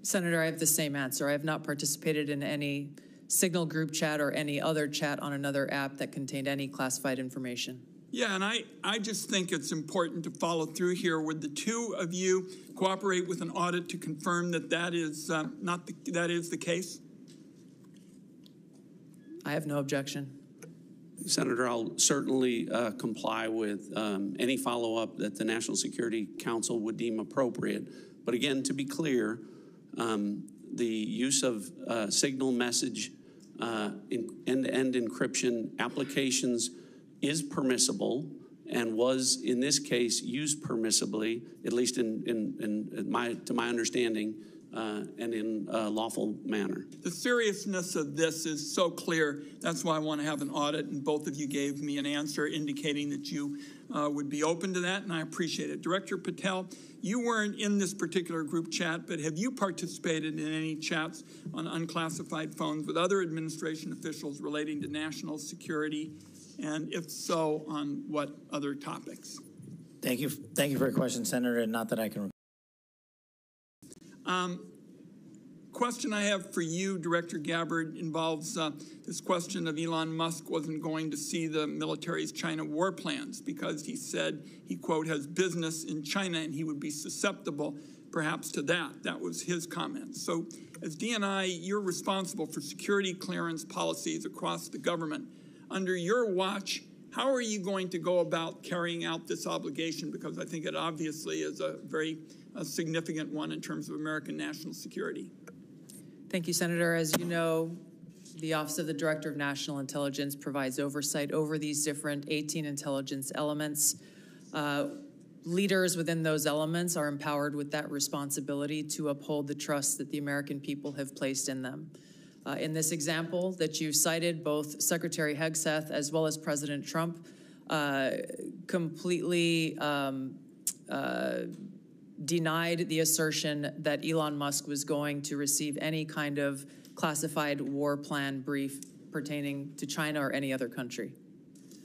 Senator, I have the same answer. I have not participated in any signal group chat or any other chat on another app that contained any classified information. Yeah, and I just think it's important to follow through here. Would the two of you cooperate with an audit to confirm that that is that is the case? I have no objection. Senator, I'll certainly comply with any follow-up that the National Security Council would deem appropriate. But again, to be clear, the use of signal message end-to-end encryption applications is permissible and was, in this case, used permissibly, at least to my understanding, and in a lawful manner. The seriousness of this is so clear. That's why I want to have an audit, and both of you gave me an answer indicating that you would be open to that, and I appreciate it. Director Patel, you weren't in this particular group chat, but have you participated in any chats on unclassified phones with other administration officials relating to national security? And if so, on what other topics? Thank you for your question, Senator, and not that I can. Question I have for you, Director Gabbard, involves this question of Elon Musk wasn't going to see the military's China war plans because he said he, quote, has business in China and he would be susceptible perhaps to that. That was his comment. So as DNI, you're responsible for security clearance policies across the government. Under your watch, how are you going to go about carrying out this obligation? Because I think it obviously is a very significant one in terms of American national security. Thank you, Senator. As you know, the Office of the Director of National Intelligence provides oversight over these different 18 intelligence elements. Leaders within those elements are empowered with that responsibility to uphold the trust that the American people have placed in them. In this example that you cited, both Secretary Hegseth as well as President Trump completely denied the assertion that Elon Musk was going to receive any kind of classified war plan brief pertaining to China or any other country.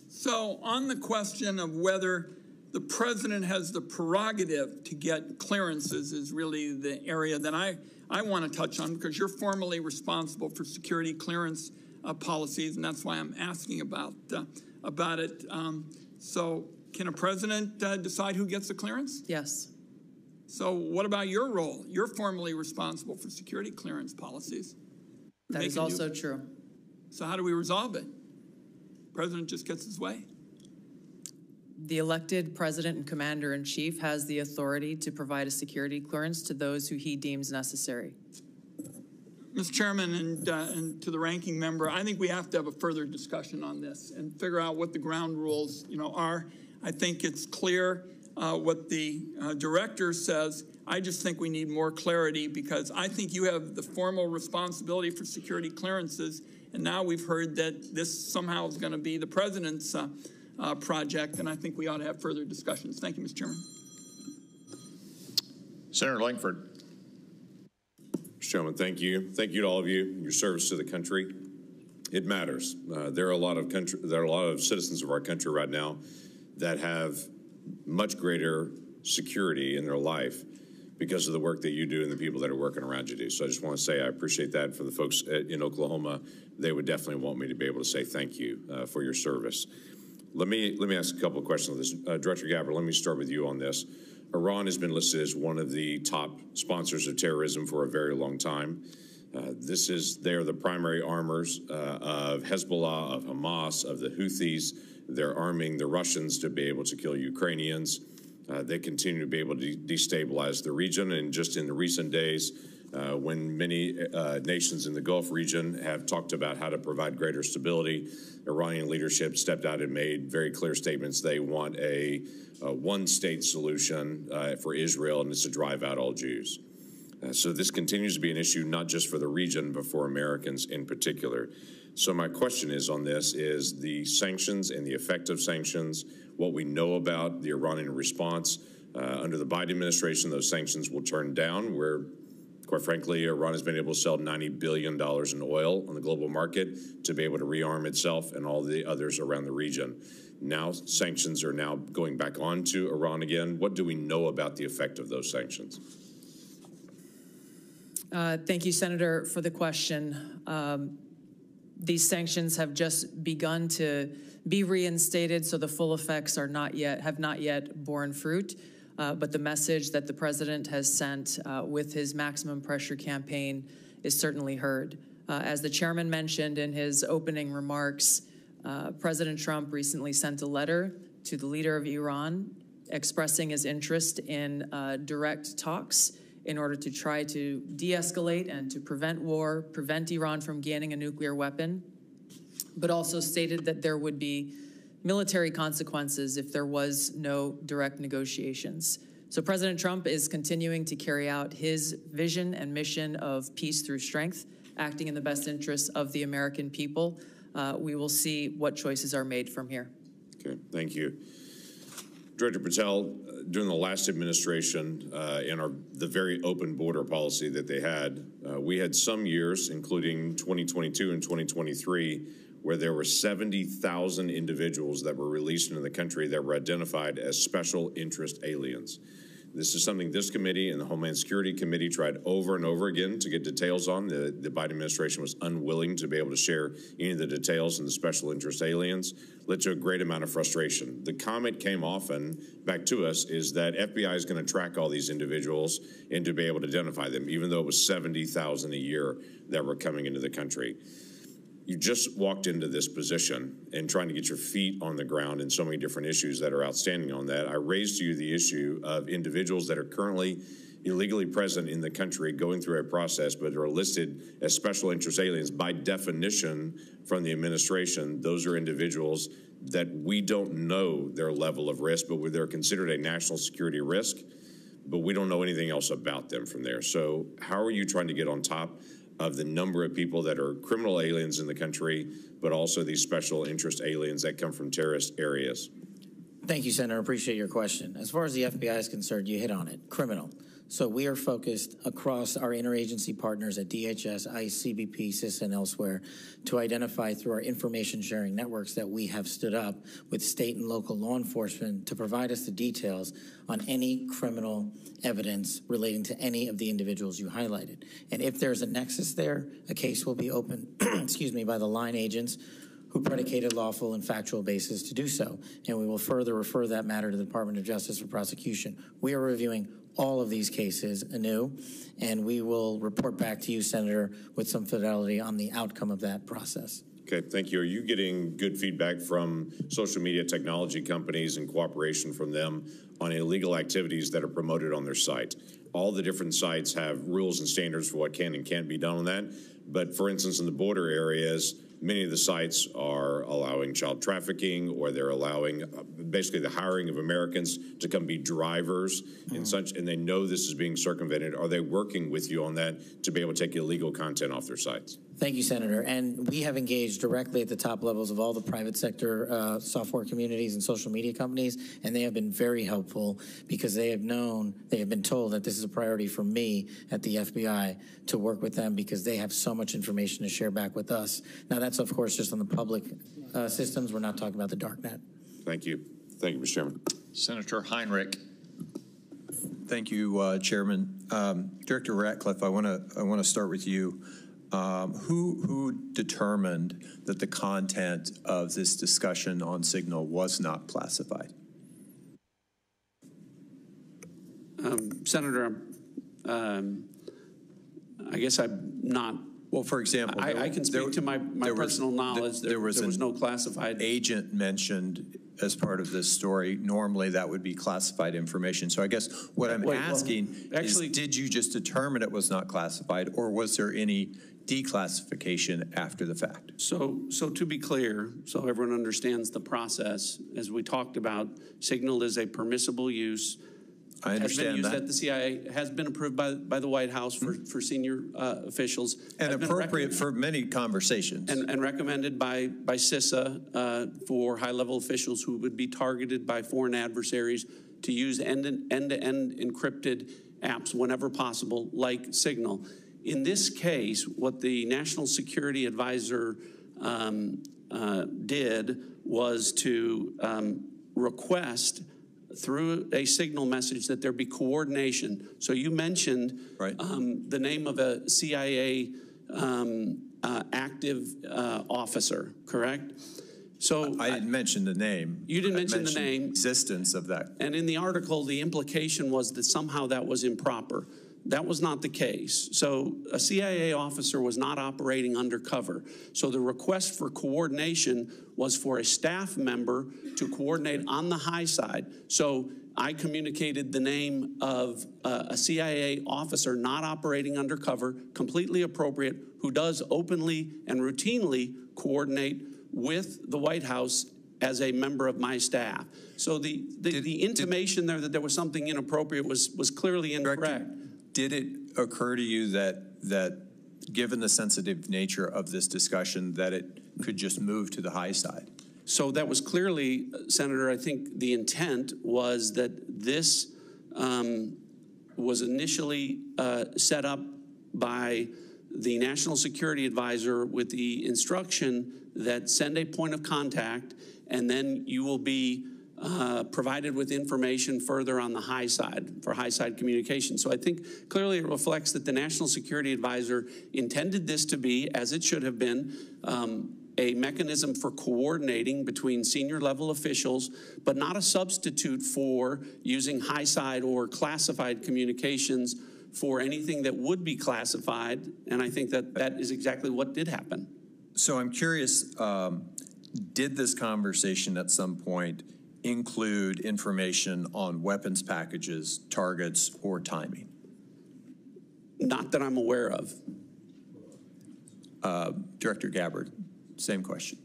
So on the question of whether the president has the prerogative to get clearances is really the area that I want to touch on, because you're formally responsible for security clearance policies, and that's why I'm asking about it. So can a president decide who gets the clearance? Yes. So what about your role? You're formally responsible for security clearance policies. That is also true. So how do we resolve it? The president just gets his way. The elected president and commander-in-chief has the authority to provide a security clearance to those who he deems necessary. Mr. Chairman, and to the ranking member, I think we have to have a further discussion on this and figure out what the ground rules, are. I think it's clear what the director says. I just think we need more clarity, because I think you have the formal responsibility for security clearances, and now we've heard that this somehow is going to be the president's project, and I think we ought to have further discussions. Thank you, Mr. Chairman. Senator Langford. Mr. Chairman, thank you. Thank you to all of you. Your service to the country, it matters. There are a lot of citizens of our country right now that have much greater security in their life because of the work that you do and the people that are working around you do. So I just want to say I appreciate that. For the folks in Oklahoma, they would definitely want me to be able to say thank you for your service. Let me ask a couple of questions on this. Director Gabbard, let me start with you on this. Iran has been listed as one of the top sponsors of terrorism for a very long time. They're the primary armors of Hezbollah, of Hamas, of the Houthis. They're arming the Russians to be able to kill Ukrainians. They continue to be able to destabilize the region. And just in the recent days, when many nations in the Gulf region have talked about how to provide greater stability, Iranian leadership stepped out and made very clear statements. They want a one-state solution for Israel, and it's to drive out all Jews. So this continues to be an issue not just for the region, but for Americans in particular. So my question is on this is the sanctions and the effect of sanctions, what we know about the Iranian response. Under the Biden administration, those sanctions will turn down, where, quite frankly, Iran has been able to sell $90 billion in oil on the global market to be able to rearm itself and all the others around the region. Now sanctions are now going back on to Iran again. What do we know about the effect of those sanctions? Thank you, Senator, for the question. These sanctions have just begun to be reinstated, so the full effects have not yet borne fruit. But the message that the president has sent with his maximum pressure campaign is certainly heard. As the chairman mentioned in his opening remarks, President Trump recently sent a letter to the leader of Iran expressing his interest in direct talks in order to try to de-escalate and to prevent war, prevent Iran from gaining a nuclear weapon, but also stated that there would be military consequences if there was no direct negotiations. So President Trump is continuing to carry out his vision and mission of peace through strength, acting in the best interests of the American people. We will see what choices are made from here. Okay, thank you. Director Patel, during the last administration in the very open border policy that they had, we had some years, including 2022 and 2023, where there were 70,000 individuals that were released into the country that were identified as special interest aliens. This is something this committee and the Homeland Security Committee tried over and over again to get details on. The Biden administration was unwilling to be able to share any of the details on the special interest aliens, led to a great amount of frustration. The comment came often back to us is that FBI is going to track all these individuals and to be able to identify them, even though it was 70,000 a year that were coming into the country. You just walked into this position and trying to get your feet on the ground in so many different issues that are outstanding on that. I raised to you the issue of individuals that are currently illegally present in the country going through a process but are listed as special interest aliens. By definition from the administration, those are individuals that we don't know their level of risk, but they're considered a national security risk, but we don't know anything else about them from there. So how are you trying to get on top of the number of people that are criminal aliens in the country, but also these special interest aliens that come from terrorist areas? Thank you, Senator. Appreciate your question. As far as the FBI is concerned, you hit on it, criminal. So we are focused across our interagency partners at DHS, ICE, CBP, CIS, and elsewhere to identify through our information sharing networks that we have stood up with state and local law enforcement to provide us the details on any criminal evidence relating to any of the individuals you highlighted. And if there's a nexus there, a case will be opened, by the line agents who predicated lawful and factual basis to do so. And we will further refer that matter to the Department of Justice for prosecution. We are reviewing all of these cases anew, and we will report back to you, Senator, with some fidelity on the outcome of that process. Okay, thank you. Are you getting good feedback from social media technology companies and cooperation from them on illegal activities that are promoted on their site? All the different sites have rules and standards for what can and can't be done on that. But for instance, in the border areas, many of the sites are allowing child trafficking, or they're allowing basically the hiring of Americans to come be drivers and such, and they know this is being circumvented. Are they working with you on that to be able to take illegal content off their sites? Thank you, Senator. And we have engaged directly at the top levels of all the private sector software communities and social media companies, and they have been very helpful because they have been told that this is a priority for me at the FBI to work with them because they have so much information to share back with us. Now, that's, of course, just on the public systems. We're not talking about the dark net. Thank you. Thank you, Mr. Chairman. Senator Heinrich. Thank you, Chairman. Director Ratcliffe, I want to start with you. Who determined that the content of this discussion on Signal was not classified? Senator, I guess I'm not. Well, for example, I can speak to my personal knowledge. There was no classified agent mentioned as part of this story. Normally, that would be classified information. So I guess what I'm asking is, did you just determine it was not classified, or was there any declassification after the fact? So to be clear, so everyone understands the process, as we talked about, Signal is a permissible use. I understand has been used that. at the CIA, has been approved by the White House for senior officials. And appropriate for many conversations. And recommended by CISA for high-level officials who would be targeted by foreign adversaries to use end-to-end encrypted apps whenever possible, like Signal. In this case, what the National Security Advisor did was to request through a Signal message that there be coordination. So you mentioned the name of a CIA active officer, correct? So I didn't mention the name. You didn't mention the name. Existence of that. And in the article, the implication was that somehow that was improper. That was not the case. So a CIA officer was not operating undercover. So the request for coordination was for a staff member to coordinate on the high side. So I communicated the name of a CIA officer not operating undercover, completely appropriate, who does openly and routinely coordinate with the White House as a member of my staff. So the intimation there that there was something inappropriate was clearly incorrect. Did it occur to you that given the sensitive nature of this discussion, that it could just move to the high side? So that was clearly, Senator, I think the intent was that this was initially set up by the National Security Advisor with the instruction that send a point of contact, and then you will be provided with information further on the high side for high side communication. So I think clearly it reflects that the National Security Advisor intended this to be, as it should have been, a mechanism for coordinating between senior level officials, but not a substitute for using high side or classified communications for anything that would be classified. And I think that that is exactly what did happen. So I'm curious, did this conversation at some point include information on weapons packages, targets, or timing? Not that I'm aware of. Director Gabbard, same question.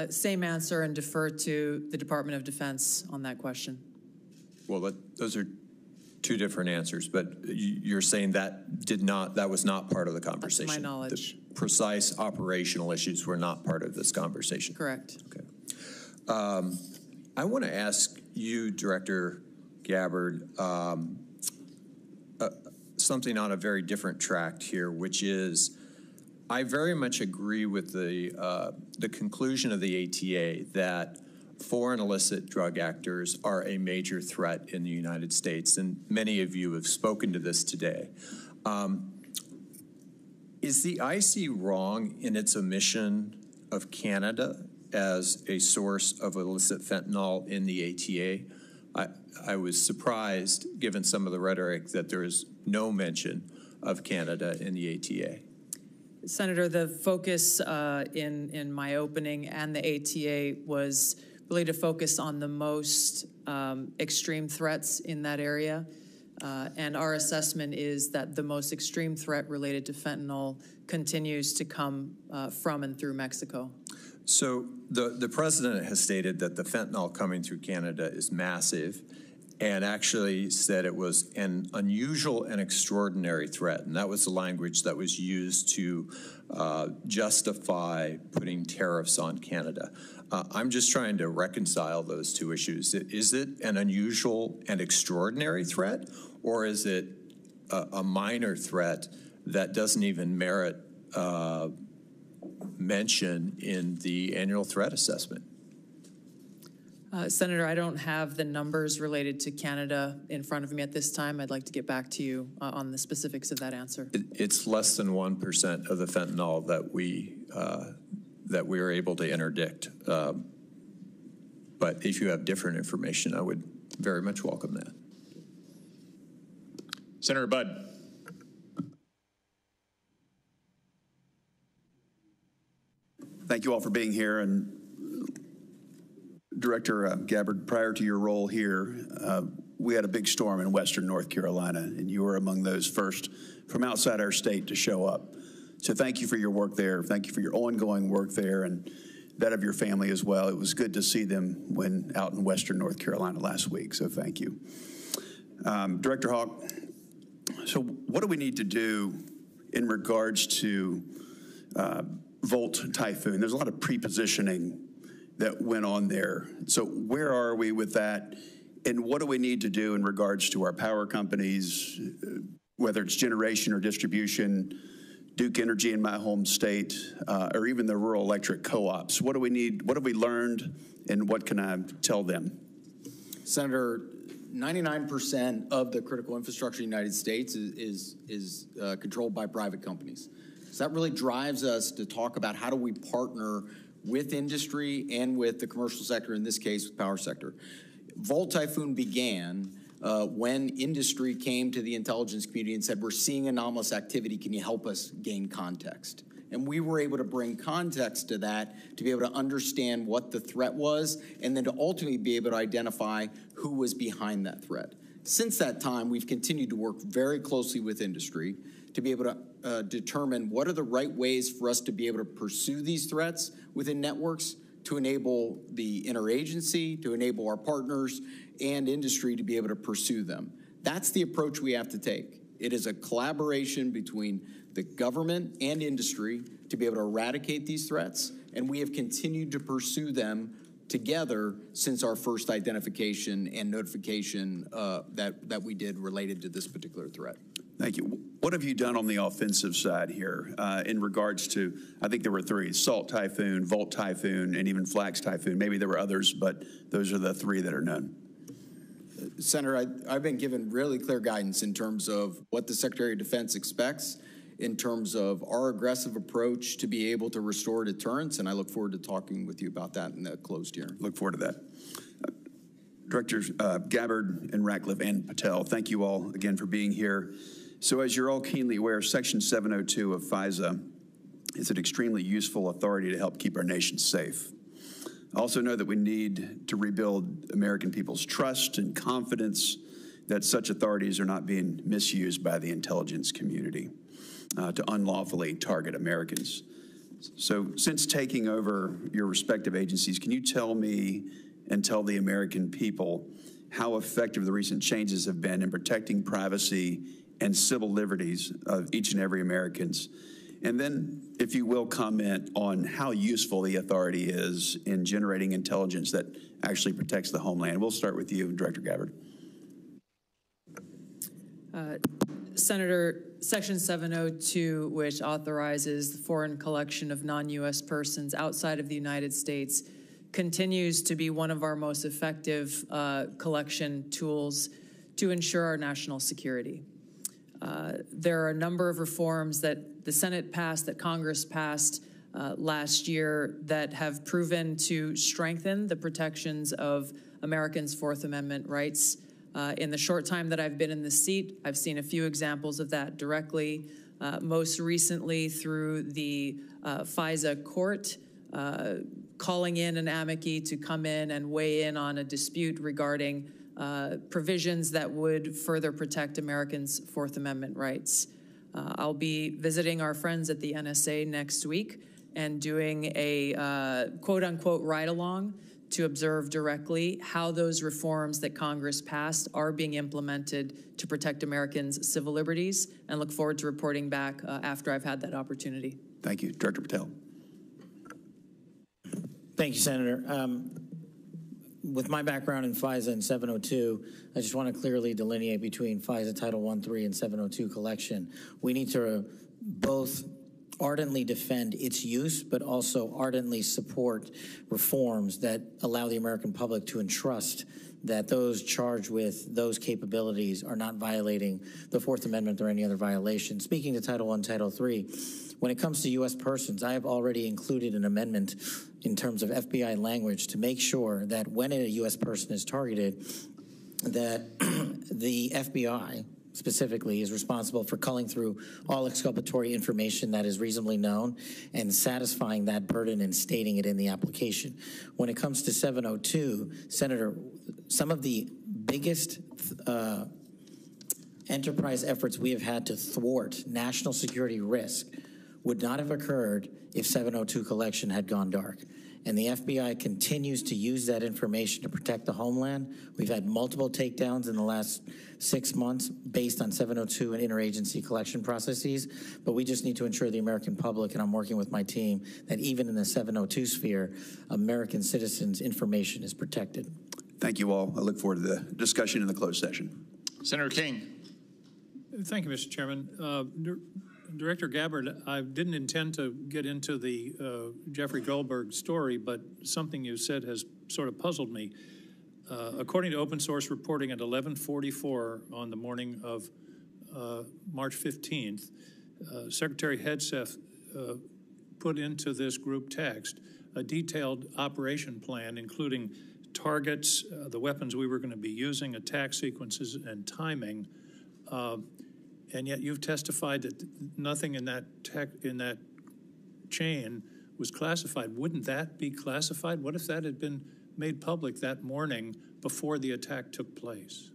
Same answer, and defer to the Department of Defense on that question. Well, those are two different answers, but you're saying that was not part of the conversation. That's my knowledge. The precise operational issues were not part of this conversation. Correct. Okay. I want to ask you, Director Gabbard, something on a very different track here, which is I very much agree with the conclusion of the ATA that foreign illicit drug actors are a major threat in the United States, and many of you have spoken to this today. Is the IC wrong in its omission of Canada as a source of illicit fentanyl in the ATA? I was surprised, given some of the rhetoric, that there is no mention of Canada in the ATA. Senator, the focus in my opening and the ATA was really to focus on the most extreme threats in that area. And our assessment is that the most extreme threat related to fentanyl continues to come from and through Mexico. So the president has stated that the fentanyl coming through Canada is massive, and actually said it was an unusual and extraordinary threat. And that was the language that was used to justify putting tariffs on Canada. I'm just trying to reconcile those two issues. Is it an unusual and extraordinary threat, or is it a minor threat that doesn't even merit mention in the annual threat assessment? Senator, I don't have the numbers related to Canada in front of me at this time. I'd like to get back to you on the specifics of that answer. It's less than 1% of the fentanyl that we are able to interdict. But if you have different information, I would very much welcome that. Senator Budd. Thank you all for being here. And Director Gabbard, prior to your role here, we had a big storm in western North Carolina, and you were among those first from outside our state to show up. So thank you for your work there. Thank you for your ongoing work there and that of your family as well. It was good to see them when out in western North Carolina last week, so thank you. Director Hawk, so what do we need to do in regards to Volt Typhoon? There's a lot of pre-positioning that went on there. So where are we with that? And what do we need to do in regards to our power companies, whether it's generation or distribution, Duke Energy in my home state, or even the rural electric co-ops? What do we need? What have we learned? And what can I tell them? Senator, 99% of the critical infrastructure in the United States is controlled by private companies. So that really drives us to talk about how do we partner with industry and with the commercial sector, in this case, with power sector. Volt Typhoon began when industry came to the intelligence community and said, we're seeing anomalous activity, can you help us gain context? And we were able to bring context to that to be able to understand what the threat was and then to ultimately be able to identify who was behind that threat. Since that time, we've continued to work very closely with industry to be able to determine what are the right ways for us to be able to pursue these threats within networks to enable the interagency, to enable our partners and industry to be able to pursue them. That's the approach we have to take. It is a collaboration between the government and industry to be able to eradicate these threats, and we have continued to pursue them together since our first identification and notification that we did related to this particular threat. Thank you. What have you done on the offensive side here in regards to, I think there were three, Salt Typhoon, Volt Typhoon, and even Flax Typhoon. Maybe there were others, but those are the three that are known. Senator, I've been given really clear guidance in terms of what the Secretary of Defense expects in terms of our aggressive approach to be able to restore deterrence, and I look forward to talking with you about that in the closed hearing. Look forward to that. Directors Gabbard and Ratcliffe and Patel, thank you all again for being here. So as you're all keenly aware, Section 702 of FISA is an extremely useful authority to help keep our nation safe. I also know that we need to rebuild American people's trust and confidence that such authorities are not being misused by the intelligence community to unlawfully target Americans. So since taking over your respective agencies, can you tell me and tell the American people how effective the recent changes have been in protecting privacy and civil liberties of each and every Americans? And then, if you will, comment on how useful the authority is in generating intelligence that actually protects the homeland. We'll start with you, Director Gabbard. Senator, Section 702, which authorizes the foreign collection of non-U.S. persons outside of the United States, continues to be one of our most effective collection tools to ensure our national security. There are a number of reforms that the Senate passed, that Congress passed last year, that have proven to strengthen the protections of Americans' Fourth Amendment rights. In the short time that I've been in the seat, I've seen a few examples of that directly, most recently through the FISA court, calling in an amici to come in and weigh in on a dispute regarding provisions that would further protect Americans' Fourth Amendment rights. I'll be visiting our friends at the NSA next week and doing a quote-unquote ride-along to observe directly how those reforms that Congress passed are being implemented to protect Americans' civil liberties, and look forward to reporting back after I've had that opportunity. Thank you. Director Patel. Thank you, Senator. With my background in FISA and 702, I just want to clearly delineate between FISA Title 1.3 and 702 collection. We need to both ardently defend its use, but also ardently support reforms that allow the American public to entrust that those charged with those capabilities are not violating the Fourth Amendment or any other violation. Speaking to Title I, Title III, when it comes to U.S. persons, I have already included an amendment in terms of FBI language to make sure that when a U.S. person is targeted, that the FBI specifically is responsible for culling through all exculpatory information that is reasonably known and satisfying that burden and stating it in the application. When it comes to 702, Senator, some of the biggest enterprise efforts we have had to thwart national security risk would not have occurred if 702 collection had gone dark. And the FBI continues to use that information to protect the homeland. We've had multiple takedowns in the last 6 months based on 702 and interagency collection processes, but we just need to ensure the American public, and I'm working with my team, that even in the 702 sphere, American citizens' information is protected. Thank you all. I look forward to the discussion in the closed session. Senator King. Thank you, Mr. Chairman. Director Gabbard, I didn't intend to get into the Jeffrey Goldberg story, but something you said has sort of puzzled me. According to open source reporting at 11:44 on the morning of March 15th, Secretary Hegseth put into this group text a detailed operation plan, including targets, the weapons we were going to be using, attack sequences, and timing. And yet you've testified that nothing in that chain was classified. Wouldn't that be classified? What if that had been made public that morning before the attack took place?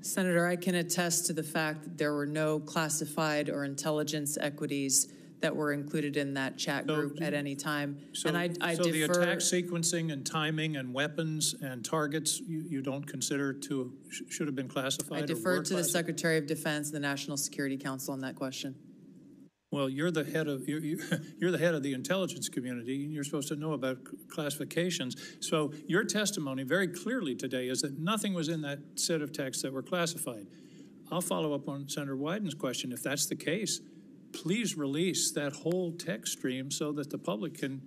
Senator, I can attest to the fact that there were no classified or intelligence equities that were included in that chat group at any time. So, and I so defer. the attack sequencing and timing and weapons and targets you don't consider should have been classified? I defer to the Secretary of Defense and the National Security Council on that question. Well, you're the head of you're the head of the intelligence community, and you're supposed to know about classifications. So your testimony very clearly today is that nothing was in that set of texts that were classified. I'll follow up on Senator Wyden's question. If that's the case, please release that whole text stream so that the public can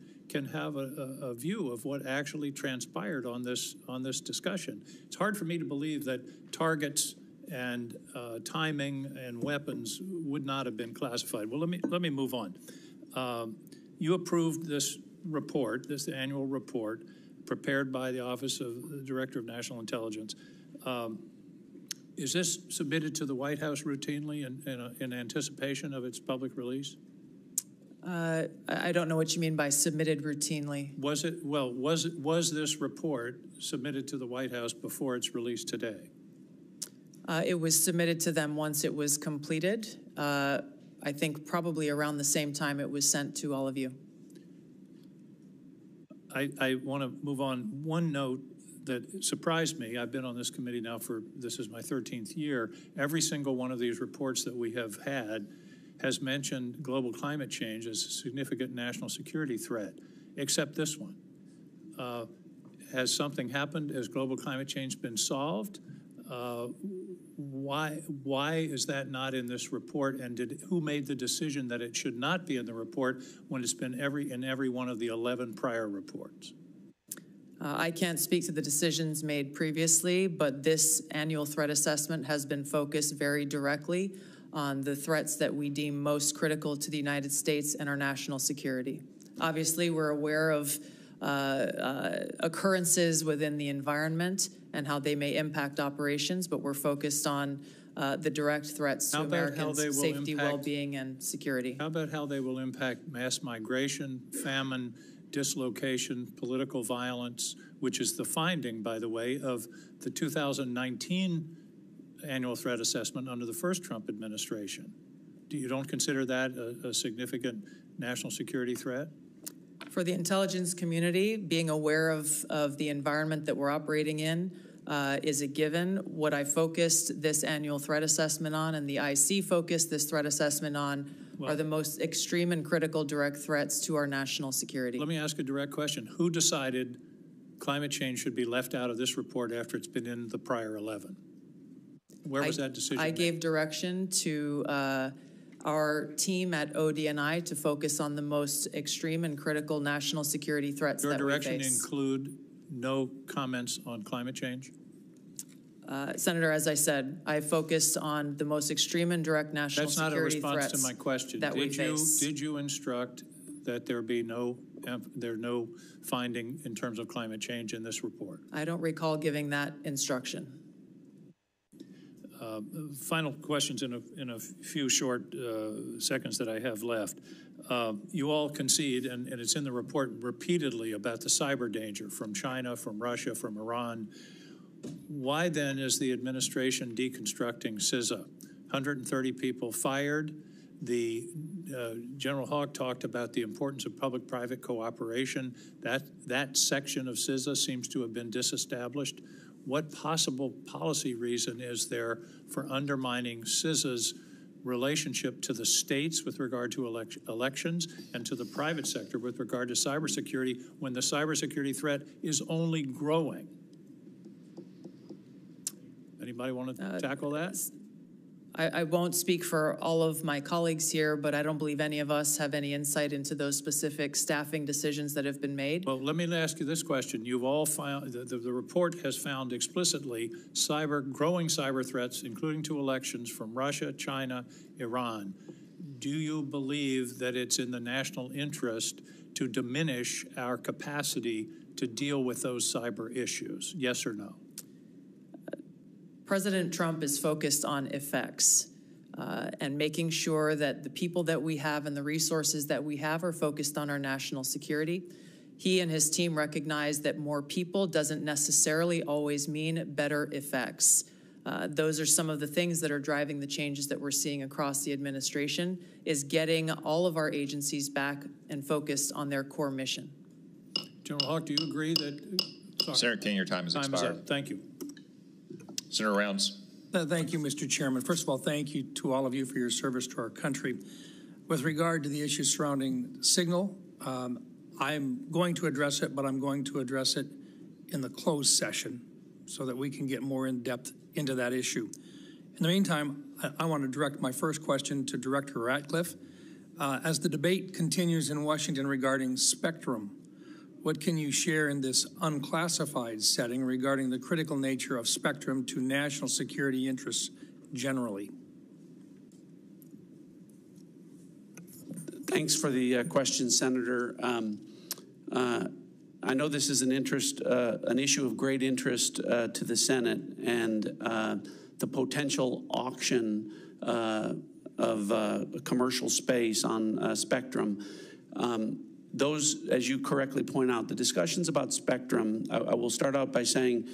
have a view of what actually transpired on this discussion. It's hard for me to believe that targets and timing and weapons would not have been classified. Well, let me move on. You approved this report, this annual report, prepared by the Office of the Director of National Intelligence. Is this submitted to the White House routinely in anticipation of its public release? I don't know what you mean by submitted routinely. Was this report submitted to the White House before its release today? It was submitted to them once it was completed. I think probably around the same time it was sent to all of you. I want to move on. One note that surprised me, I've been on this committee now this is my 13th year. Every single one of these reports that we have had has mentioned global climate change as a significant national security threat, except this one. Has something happened? Has global climate change been solved? Why is that not in this report? And who made the decision that it should not be in the report when it's been in every one of the 11 prior reports? I can't speak to the decisions made previously, but this annual threat assessment has been focused very directly on the threats that we deem most critical to the United States and our national security. Obviously, we're aware of occurrences within the environment and how they may impact operations, but we're focused on the direct threats to Americans' safety, well-being, and security. How about how they will impact mass migration, famine, dislocation, political violence, which is the finding, by the way, of the 2019 annual threat assessment under the first Trump administration? You don't consider that a significant national security threat? For the intelligence community, being aware of the environment that we're operating in is a given. What I focused this annual threat assessment on, and the IC focused this threat assessment on, are the most extreme and critical direct threats to our national security. Let me ask a direct question. Who decided climate change should be left out of this report after it's been in the prior 11? Where was that decision I made? gave direction to our team at ODNI to focus on the most extreme and critical national security threats that we face. Your direction include no comments on climate change? Senator, as I said, I focused on the most extreme and direct national security threats. That's not a response to my question. That we face. Did you instruct that there be no finding in terms of climate change in this report? I don't recall giving that instruction. Final questions in a few short seconds that I have left. You all concede, and it's in the report repeatedly, about the cyber danger from China, from Russia, from Iran. Why then is the administration deconstructing CISA? 130 people fired. The General Hawk talked about the importance of public-private cooperation. That section of CISA seems to have been disestablished. What possible policy reason is there for undermining CISA's relationship to the states with regard to elections and to the private sector with regard to cybersecurity when the cybersecurity threat is only growing? Anybody want to tackle that? I won't speak for all of my colleagues here, but I don't believe any of us have any insight into those specific staffing decisions that have been made. Well, let me ask you this question. You've all found, the report has found explicitly growing cyber threats, including to elections from Russia, China, Iran. Do you believe that it's in the national interest to diminish our capacity to deal with those cyber issues? Yes or no? President Trump is focused on effects and making sure that the people that we have and the resources that we have are focused on our national security. He and his team recognize that more people doesn't necessarily always mean better effects. Those are some of the things that are driving the changes that we're seeing across the administration, is getting all of our agencies back and focused on their core mission. General Hawk, do you agree that? Senator King, your time has expired. Up. Thank you. Senator Rounds. Thank you, Mr. Chairman. First of all, thank you to all of you for your service to our country. With regard to the issues surrounding Signal, I'm going to address it, but I'm going to address it in the closed session so that we can get more in depth into that issue. In the meantime, I want to direct my first question to Director Ratcliffe. As the debate continues in Washington regarding spectrum, what can you share in this unclassified setting regarding the critical nature of spectrum to national security interests generally? Thanks for the question, Senator. I know this is an issue of great interest to the Senate, and the potential auction of commercial space on spectrum. Those, as you correctly point out, the discussions about spectrum, I will start out by saying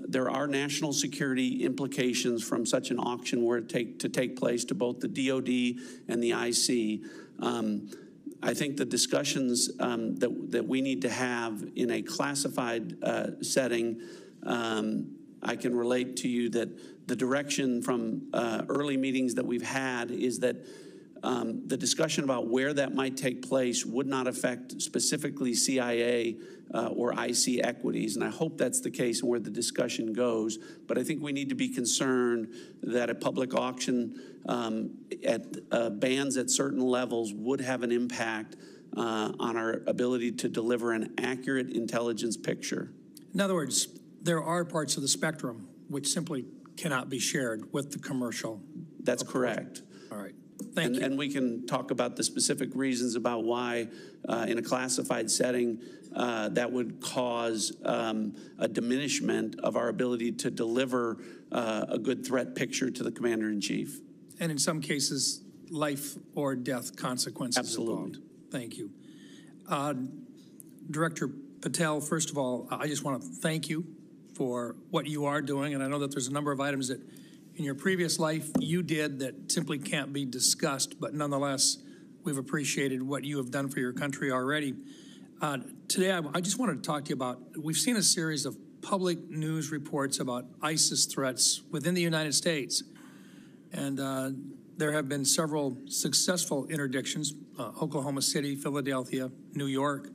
there are national security implications from such an auction were to take place to both the DoD and the IC. I think the discussions that we need to have in a classified setting, I can relate to you that the direction from early meetings that we've had is that the discussion about where that might take place would not affect specifically CIA or IC equities, and I hope that's the case and where the discussion goes. But I think we need to be concerned that a public auction at bands at certain levels would have an impact on our ability to deliver an accurate intelligence picture. In other words, there are parts of the spectrum which simply cannot be shared with the commercial. That's correct. All right. Thank you. And we can talk about the specific reasons about why in a classified setting that would cause a diminishment of our ability to deliver a good threat picture to the Commander-in-Chief. And in some cases, life or death consequences Absolutely. Involved. Thank you. Director Patel, first of all, I just want to thank you for what you are doing, and I know that there's a number of items that in your previous life you did that simply can't be discussed, but nonetheless, we've appreciated what you have done for your country already. Today, I just wanted to talk to you about, we've seen a series of public news reports about ISIS threats within the United States, and there have been several successful interdictions, Oklahoma City, Philadelphia, New York.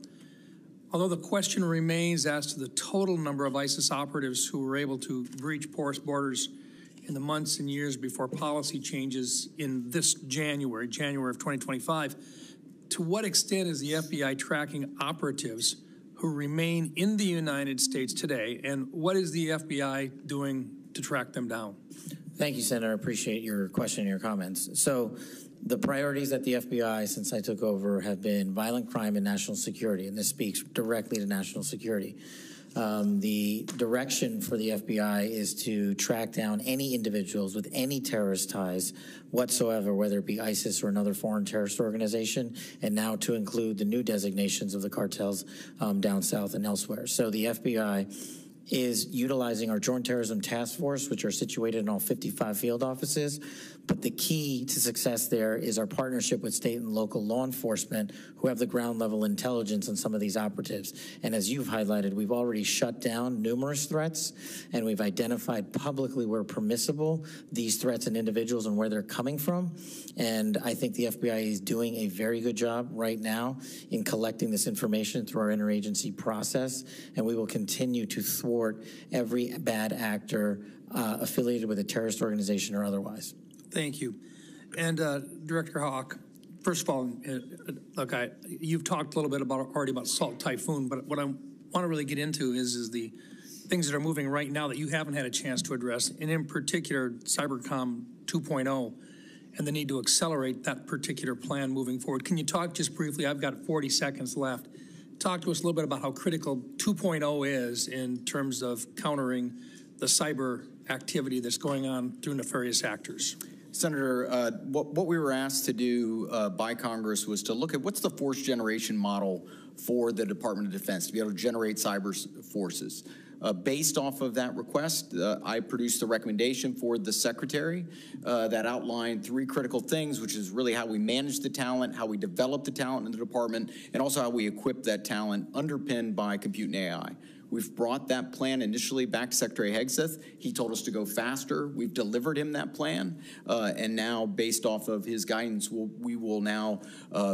Although the question remains as to the total number of ISIS operatives who were able to breach porous borders in the months and years before policy changes in this January of 2025, to what extent is the FBI tracking operatives who remain in the United States today, and what is the FBI doing to track them down? Thank you, Senator. I appreciate your question and your comments. So the priorities at the FBI since I took over have been violent crime and national security, and this speaks directly to national security. The direction for the FBI is to track down any individuals with any terrorist ties whatsoever, whether it be ISIS or another foreign terrorist organization, and now to include the new designations of the cartels down south and elsewhere. So the FBI is utilizing our Joint Terrorism Task Force, which are situated in all 55 field offices. But the key to success there is our partnership with state and local law enforcement who have the ground level intelligence on some of these operatives. And as you've highlighted, we've already shut down numerous threats, and we've identified publicly where permissible these threats and individuals and where they're coming from. And I think the FBI is doing a very good job right now in collecting this information through our interagency process, and we will continue to thwart every bad actor affiliated with a terrorist organization or otherwise. Thank you. And Director Hawk, first of all, look, you've talked a little bit already about Salt Typhoon, but what I want to really get into is the things that are moving right now that you haven't had a chance to address, and in particular, Cybercom 2.0 and the need to accelerate that particular plan moving forward. Can you talk just briefly? I've got 40 seconds left. Talk to us a little bit about how critical 2.0 is in terms of countering the cyber activity that's going on through nefarious actors. Senator, what we were asked to do by Congress was to look at what's the force generation model for the Department of Defense to be able to generate cyber forces. Based off of that request, I produced the recommendation for the secretary that outlined 3 critical things, which is really how we manage the talent, how we develop the talent in the department, and also how we equip that talent underpinned by compute and AI. We've brought that plan initially back to Secretary Hegseth. He told us to go faster. We've delivered him that plan. And now, based off of his guidance, we will now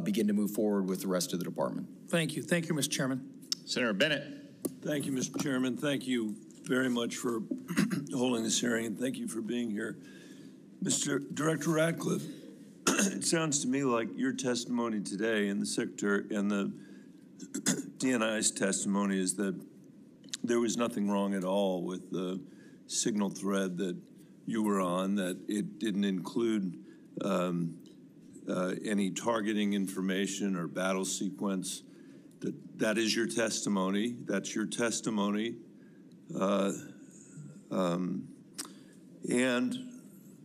begin to move forward with the rest of the department. Thank you. Thank you, Mr. Chairman. Senator Bennett. Thank you, Mr. Chairman. Thank you very much for holding this hearing, and thank you for being here. Mr. Director Ratcliffe, it sounds to me like your testimony today and the Secretary and the DNI's testimony is that there was nothing wrong at all with the signal thread that you were on, that it didn't include any targeting information or battle sequence. That is your testimony. That's your testimony. And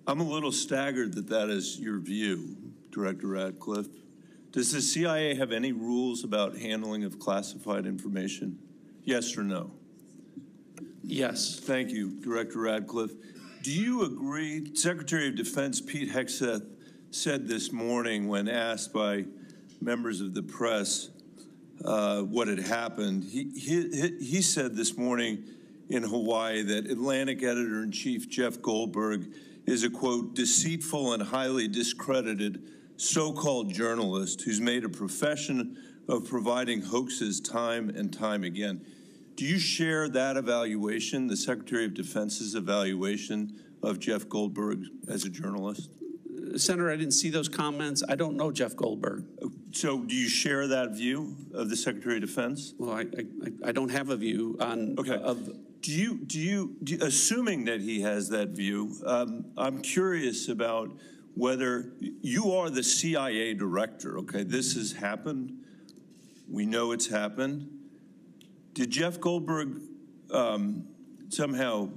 I'm a little staggered that that is your view, Director Ratcliffe. Does the CIA have any rules about handling of classified information? Yes or no? Yes. Thank you, Director Ratcliffe. Do you agree, Secretary of Defense Pete Hegseth said this morning when asked by members of the press what had happened, he said this morning in Hawaii that Atlantic Editor-in-Chief Jeff Goldberg is a, quote, deceitful and highly discredited so-called journalist who's made a profession of providing hoaxes time and time again. Do you share that evaluation, the Secretary of Defense's evaluation of Jeff Goldberg as a journalist? Senator, I didn't see those comments. I don't know Jeff Goldberg. So do you share that view of the Secretary of Defense? Well, I don't have a view on. Okay. Do you assuming that he has that view, I'm curious about whether you are the CIA director, okay? This has happened. We know it's happened. Did Jeff Goldberg somehow,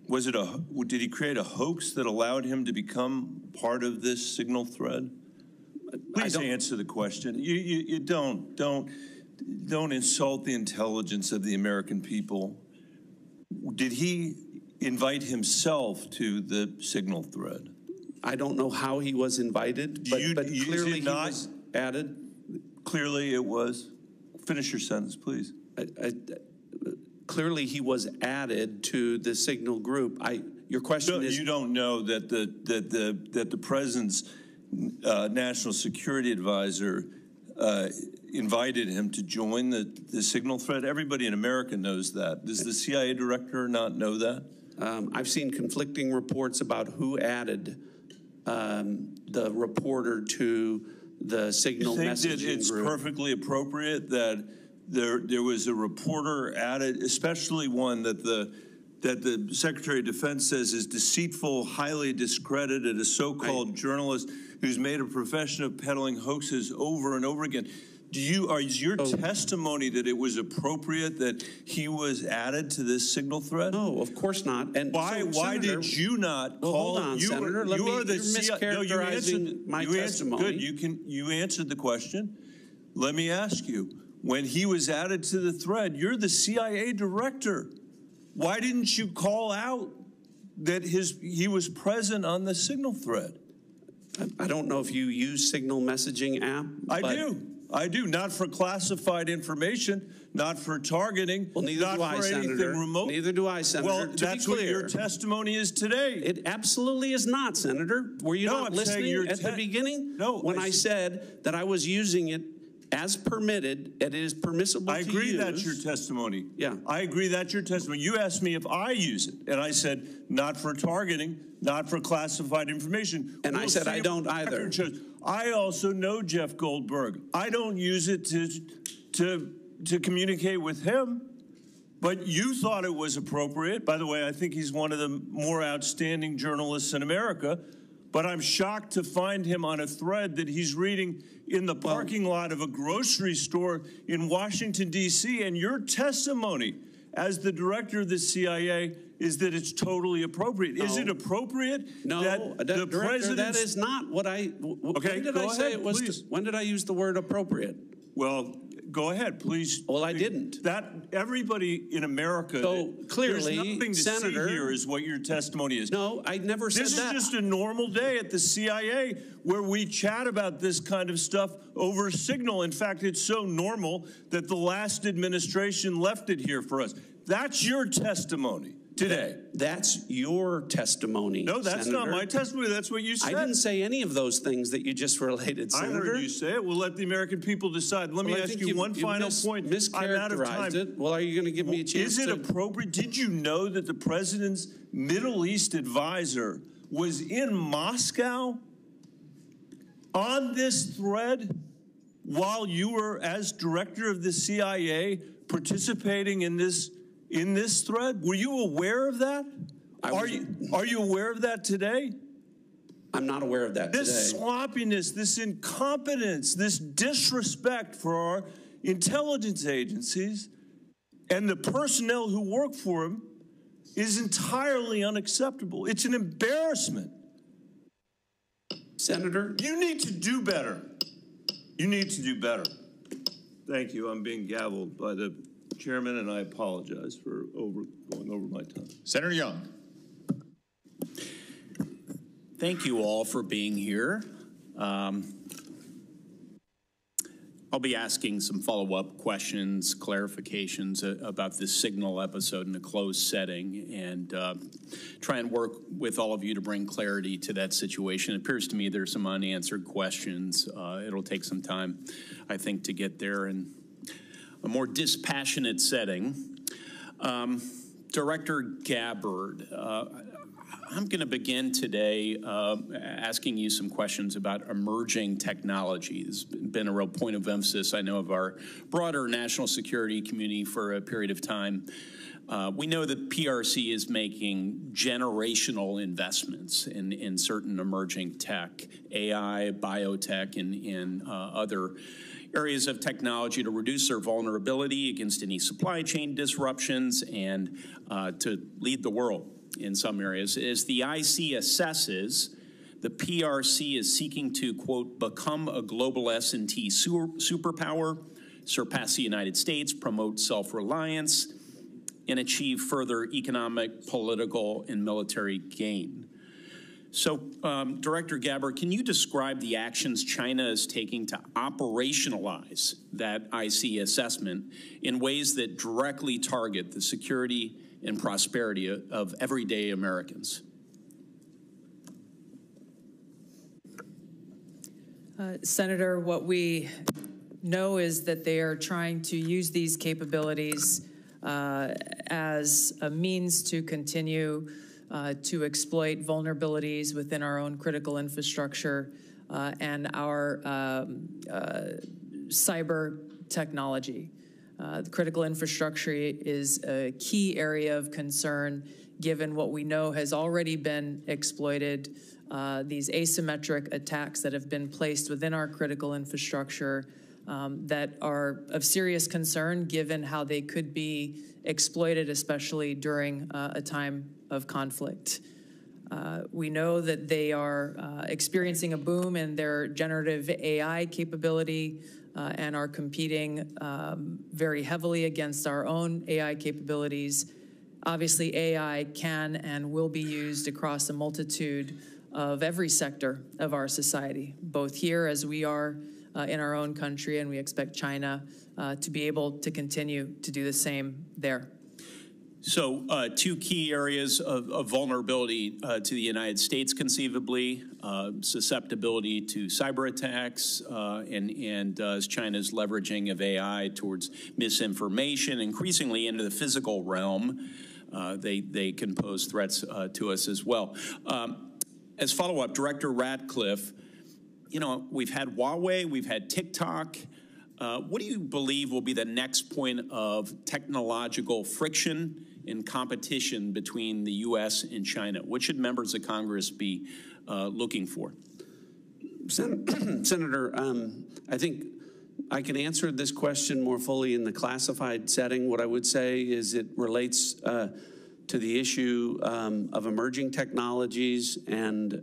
did he create a hoax that allowed him to become part of this signal thread? Please answer the question. You don't insult the intelligence of the American people. Did he invite himself to the signal thread? I don't know how he was invited, but clearly he was added. Clearly it was. Finish your sentence, please. Clearly he was added to the signal group. Your question is, you don't know that the president's national security advisor invited him to join the signal thread? Everybody in America knows that. Does the CIA director not know that? I've seen conflicting reports about who added the reporter to the signal messaging group. You think that it's perfectly appropriate that there was a reporter added, especially one that the Secretary of Defense says is deceitful, highly discredited, a so-called journalist who's made a profession of peddling hoaxes over and over again. Is your testimony that it was appropriate that he was added to this signal thread? No, of course not. And why did you not call? Hold on, Senator. You're mischaracterizing my testimony. Good. You answered the question. Let me ask you. When he was added to the thread, you're the CIA director. Why didn't you call out that he was present on the signal thread? I don't know if you use signal messaging app. I do. Not for classified information, not for targeting, well, neither not do I, for anything Senator. remote. Neither do I, Senator. Well, that's what your testimony is today. It absolutely is not, Senator. Were you not listening at the beginning? No. When I said that I was using it as permitted, and it is permissible to use. I agree that's your testimony. Yeah. I agree that's your testimony. You asked me if I use it, and I said not for targeting, not for classified information. And I said I don't either. I also know Jeff Goldberg. I don't use it to communicate with him, but you thought it was appropriate. By the way, I think he's one of the more outstanding journalists in America, but I'm shocked to find him on a thread that he's reading in the parking lot of a grocery store in Washington, D.C., and your testimony as the director of the CIA is that it's totally appropriate. No. Is it appropriate? No, that the Director, that is not what I. Okay, when did go I say ahead, it was? please. When did I use the word appropriate? Well, Go ahead, please. Well, I didn't. That everybody in America. So clearly, there's nothing to Senator, see here is what your testimony is. No, I never said that. This is just a normal day at the CIA where we chat about this kind of stuff over Signal. In fact, it's so normal that the last administration left it here for us. That's your testimony today. That's your testimony. No, that's Senator. not my testimony. That's what you said. I didn't say any of those things that you just related, Senator. I heard you say it. We'll let the American people decide. Let me ask you one final point. I'm out of time. Well, are you going to give me a chance? Is it appropriate? Did you know that the president's Middle East advisor was in Moscow on this thread while you were, as director of the CIA, participating in this thread? Were you aware of that? Are you aware of that today? I'm not aware of that today. This sloppiness, this incompetence, this disrespect for our intelligence agencies and the personnel who work for them is entirely unacceptable. It's an embarrassment. Senator? You need to do better. You need to do better. Thank you. I'm being gavelled by the chairman, and I apologize for going over my time. Senator Young. Thank you all for being here. I'll be asking some follow-up questions, clarifications about this Signal episode in a closed setting, and try and work with all of you to bring clarity to that situation. It appears to me there's some unanswered questions. It'll take some time, I think, to get there in a more dispassionate setting. Director Gabbard, I'm going to begin today asking you some questions about emerging technology. This has been a real point of emphasis, I know, of our broader national security community for a period of time. We know that PRC is making generational investments in certain emerging tech, AI, biotech, and other areas of technology to reduce their vulnerability against any supply chain disruptions and to lead the world in some areas. As the IC assesses, the PRC is seeking to, quote, become a global S&T superpower, surpass the United States, promote self-reliance, and achieve further economic, political, and military gain. So, Director Gabbard, can you describe the actions China is taking to operationalize that IC assessment in ways that directly target the security and prosperity of everyday Americans? Senator, what we know is that they are trying to use these capabilities as a means to continue to exploit vulnerabilities within our own critical infrastructure and our cyber technology. The critical infrastructure is a key area of concern given what we know has already been exploited, these asymmetric attacks that have been placed within our critical infrastructure that are of serious concern given how they could be exploited, especially during a time of conflict. We know that they are experiencing a boom in their generative AI capability and are competing very heavily against our own AI capabilities. Obviously, AI can and will be used across a multitude of every sector of our society, both here as we are in our own country, and we expect China to be able to continue to do the same there. So two key areas of vulnerability to the United States, conceivably, susceptibility to cyber attacks, and as China's leveraging of AI towards misinformation, increasingly into the physical realm, they can pose threats to us as well. As follow-up, Director Ratcliffe, you know, we've had Huawei, we've had TikTok. What do you believe will be the next point of technological friction and competition between the U.S. and China? What should members of Congress be looking for? Senator, I think I can answer this question more fully in the classified setting. What I would say is it relates to the issue of emerging technologies and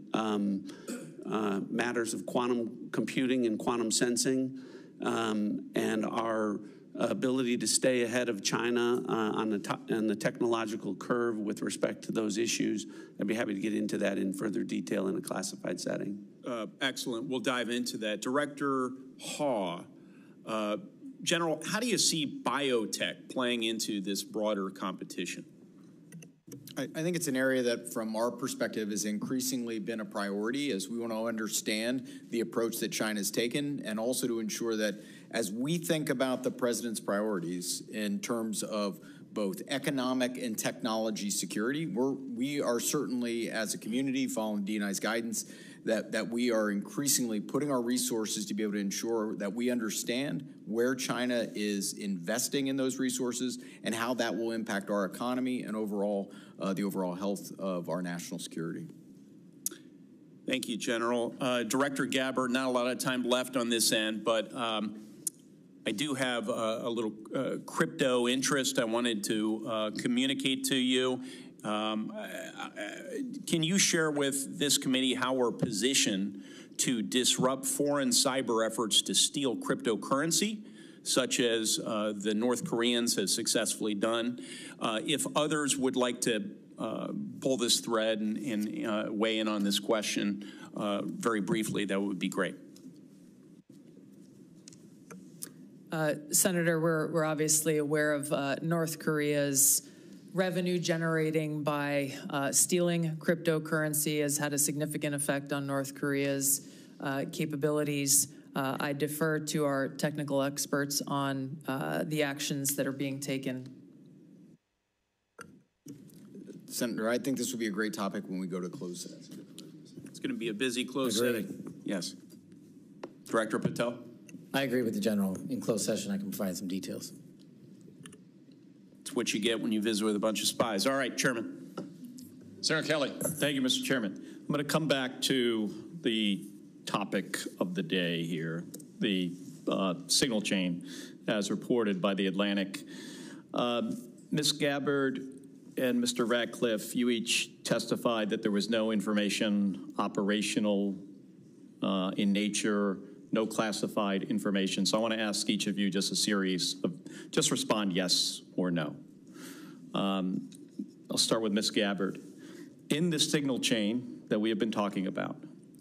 matters of quantum computing and quantum sensing. and our ability to stay ahead of China on the technological curve with respect to those issues. I'd be happy to get into that in further detail in a classified setting. Excellent. We'll dive into that. Director Haw, General, how do you see biotech playing into this broader competition? I think it's an area that, from our perspective, has increasingly been a priority as we want to understand the approach that China's taken, and also to ensure that as we think about the president's priorities in terms of both economic and technology security, we are certainly, as a community, following DNI's guidance, that we are increasingly putting our resources to be able to ensure that we understand where China is investing in those resources and how that will impact our economy and overall the overall health of our national security. Thank you, General. Director Gabbard, not a lot of time left on this end, but I do have a little crypto interest I wanted to communicate to you. Can you share with this committee how we're positioned to disrupt foreign cyber efforts to steal cryptocurrency, such as the North Koreans have successfully done? If others would like to pull this thread and weigh in on this question very briefly, that would be great. Senator, we're obviously aware of North Korea's revenue generating by stealing cryptocurrency has had a significant effect on North Korea's capabilities. I defer to our technical experts on the actions that are being taken. Senator, I think this would be a great topic when we go to closed session. It's going to be a busy closed setting. Yes. Director Patel? I agree with the general. In closed session, I can provide some details. It's what you get when you visit with a bunch of spies. All right, Chairman. Senator Kelly. Thank you, Mr. Chairman. I'm going to come back to the topic of the day here, the signal chain as reported by The Atlantic. Ms. Gabbard and Mr. Ratcliffe, you each testified that there was no information operational in nature, no classified information. So I want to ask each of you just a series of, just respond yes or no. I'll start with Ms. Gabbard. In the signal chain that we have been talking about,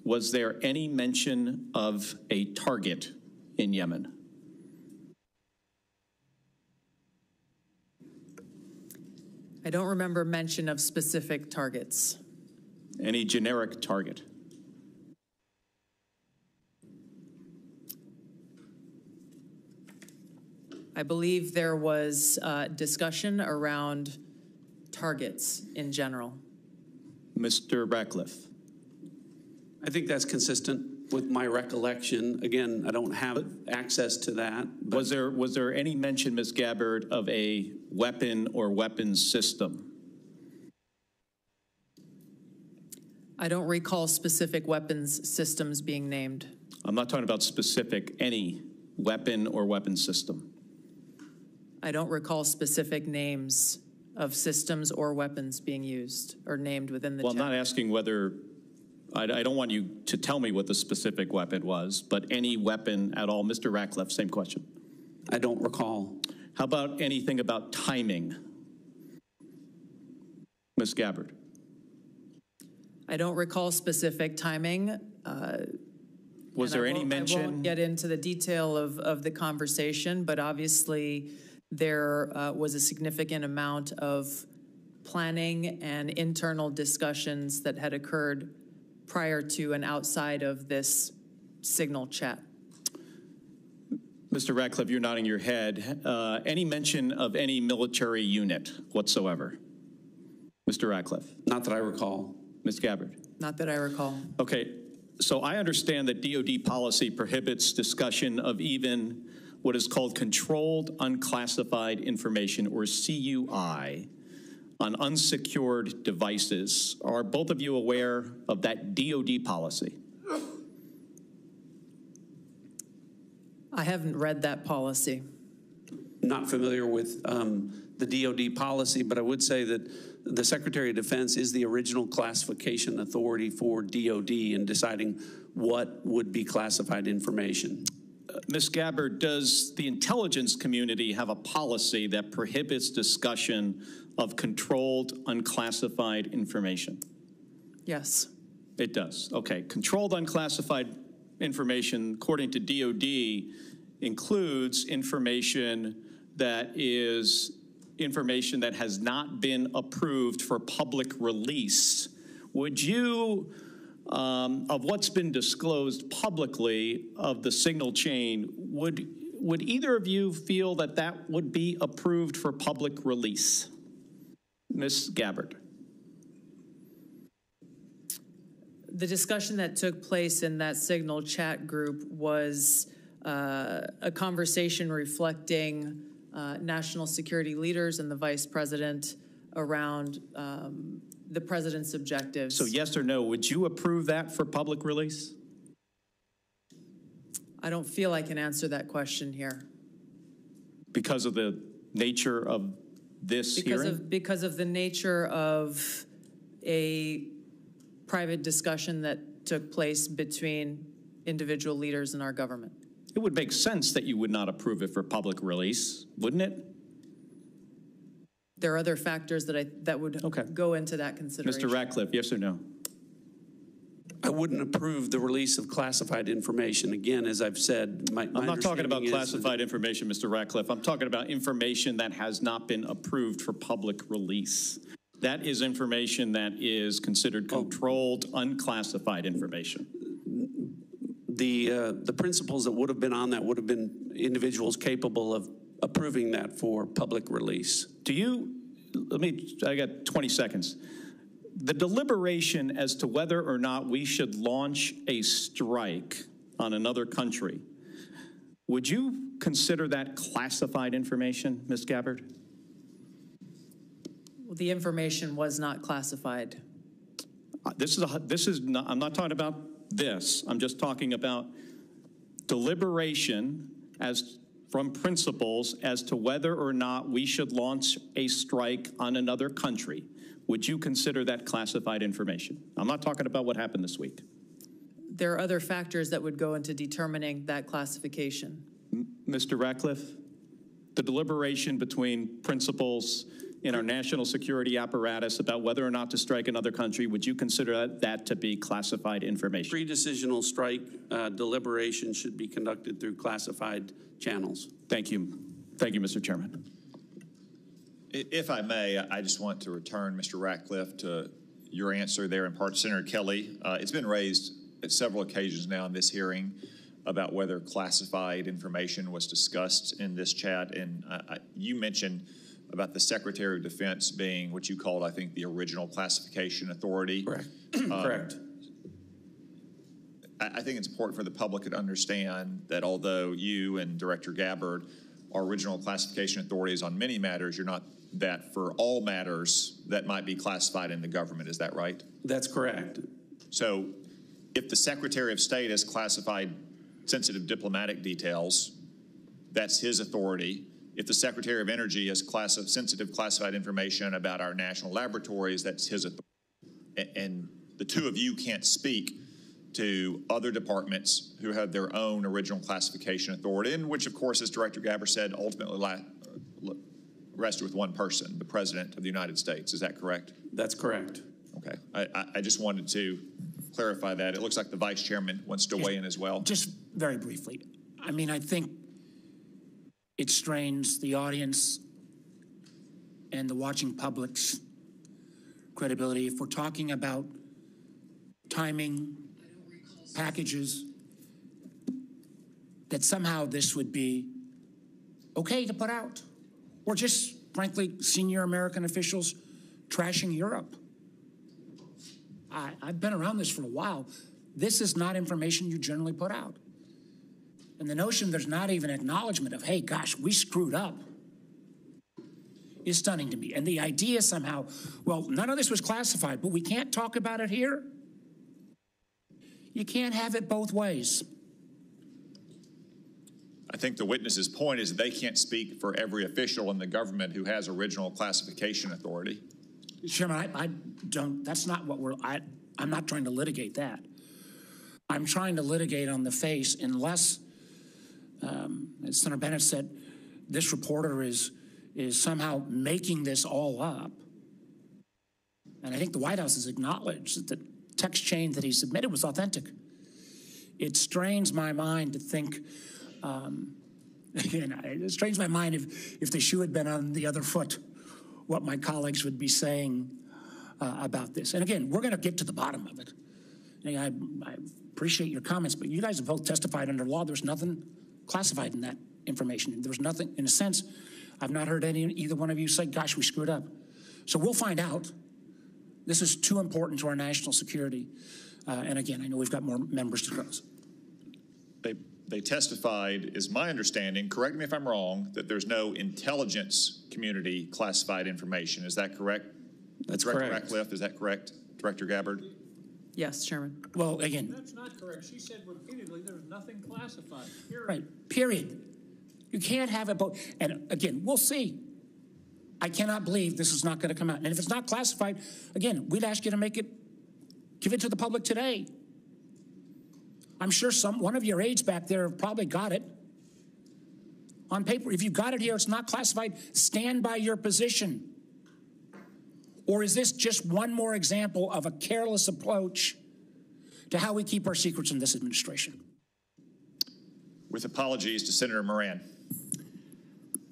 was there any mention of a target in Yemen? I don't remember mention of specific targets. Any generic target? I believe there was discussion around targets in general. Mr. Ratcliffe. I think that's consistent with my recollection. Again, I don't have access to that. Was there any mention, Ms. Gabbard, of a weapon or weapons system? I don't recall specific weapons systems being named. I'm not talking about specific, any weapon or weapons system. I don't recall specific names of systems or weapons being used or named within the Well, I'm not asking whether, I don't want you to tell me what the specific weapon was, but any weapon at all. Mr. Ratcliffe, same question. I don't recall. How about anything about timing? Ms. Gabbard. I don't recall specific timing. Was there any mention? I won't get into the detail of the conversation, but obviously there was a significant amount of planning and internal discussions that had occurred prior to and outside of this signal chat. Mr. Ratcliffe, you're nodding your head. Any mention of any military unit whatsoever? Mr. Ratcliffe. Not that I recall. Ms. Gabbard. Not that I recall. Okay, so I understand that DoD policy prohibits discussion of even what is called controlled unclassified information, or CUI, on unsecured devices. Are both of you aware of that DoD policy? I haven't read that policy. Not familiar with the DoD policy, but I would say that the Secretary of Defense is the original classification authority for DoD in deciding what would be classified information. Ms. Gabbard, does the intelligence community have a policy that prohibits discussion of controlled, unclassified information? Yes. It does. Okay. Controlled, unclassified information, according to DOD, includes information that has not been approved for public release. Would you, of what's been disclosed publicly of the signal chain, would either of you feel that that would be approved for public release? Ms. Gabbard. The discussion that took place in that Signal chat group was a conversation reflecting national security leaders and the vice president around the president's objectives. So yes or no, would you approve that for public release? I don't feel I can answer that question here. Because of the nature of this hearing? Because of the nature of a private discussion that took place between individual leaders in our government. It would make sense that you would not approve it for public release, wouldn't it? There are other factors that would go into that consideration. Mr. Ratcliffe, yes or no? I wouldn't approve the release of classified information. Again, as I've said, my I'm not talking about understanding is classified information, Mr. Ratcliffe. I'm talking about information that has not been approved for public release. That is information that is considered controlled, unclassified information. The principles that would have been on that would have been individuals capable of approving that for public release. Do you, I got 20 seconds. The deliberation as to whether or not we should launch a strike on another country, would you consider that classified information, Ms. Gabbard? The information was not classified. I'm not talking about this. I'm just talking about deliberation from principles as to whether or not we should launch a strike on another country. Would you consider that classified information? I'm not talking about what happened this week. There are other factors that would go into determining that classification. Mr. Ratcliffe, the deliberation between principals in our national security apparatus about whether or not to strike another country, would you consider that to be classified information? Pre-decisional strike deliberation should be conducted through classified channels. Thank you. Thank you, Mr. Chairman. If I may, I just want to return, Mr. Ratcliffe, to your answer there in part, Senator Kelly. It's been raised at several occasions now in this hearing about whether classified information was discussed in this chat, and you mentioned about the Secretary of Defense being what you called, I think, the original classification authority. Correct. Correct. I think it's important for the public to understand that although you and Director Gabbard are original classification authorities on many matters, you're not that for all matters that might be classified in the government. Is that right? That's correct. So if the Secretary of State has classified sensitive diplomatic details, that's his authority. If the Secretary of Energy has sensitive classified information about our national laboratories, that's his authority. And the two of you can't speak to other departments who have their own original classification authority, and which, of course, as Director Gabbard said, ultimately rested with one person, the President of the United States. Is that correct? That's correct. Okay. I just wanted to clarify that. It looks like the Vice Chairman wants to weigh in as well. Just very briefly. I mean, I think it strains the audience and the watching public's credibility if we're talking about timing, packages, that somehow this would be okay to put out. Or just, frankly, senior American officials trashing Europe. I've been around this for a while. This is not information you generally put out. And the notion there's not even acknowledgement of, hey, gosh, we screwed up, is stunning to me. And the idea somehow, well, none of this was classified, but we can't talk about it here. You can't have it both ways. I think the witness's point is that they can't speak for every official in the government who has original classification authority. Chairman, I don't, that's not what I'm not trying to litigate that. I'm trying to litigate on the face, unless as Senator Bennett said, this reporter is somehow making this all up. And I think the White House has acknowledged that the text chain that he submitted was authentic. It strains my mind to think, again, it strains my mind if the shoe had been on the other foot, what my colleagues would be saying about this. And again, we're going to get to the bottom of it. I appreciate your comments, but you guys have both testified under law. There's nothing classified in that information. There was nothing, in a sense, I've not heard either one of you say, gosh, we screwed up. So we'll find out. This is too important to our national security. And again, I know we've got more members to close. They testified, is my understanding, correct me if I'm wrong, that there's no intelligence community classified information. Is that correct? That's Director correct. Ratcliffe, is that correct? Director Gabbard? Yes, Chairman. Well, again. That's not correct. She said repeatedly there's nothing classified. Period. Right, period. You can't have it both. And again, we'll see. I cannot believe this is not going to come out. And if it's not classified, again, we'd ask you to give it to the public today. I'm sure one of your aides back there have probably got it on paper. If you've got it here, it's not classified, stand by your position. Or is this just one more example of a careless approach to how we keep our secrets in this administration? With apologies to Senator Moran.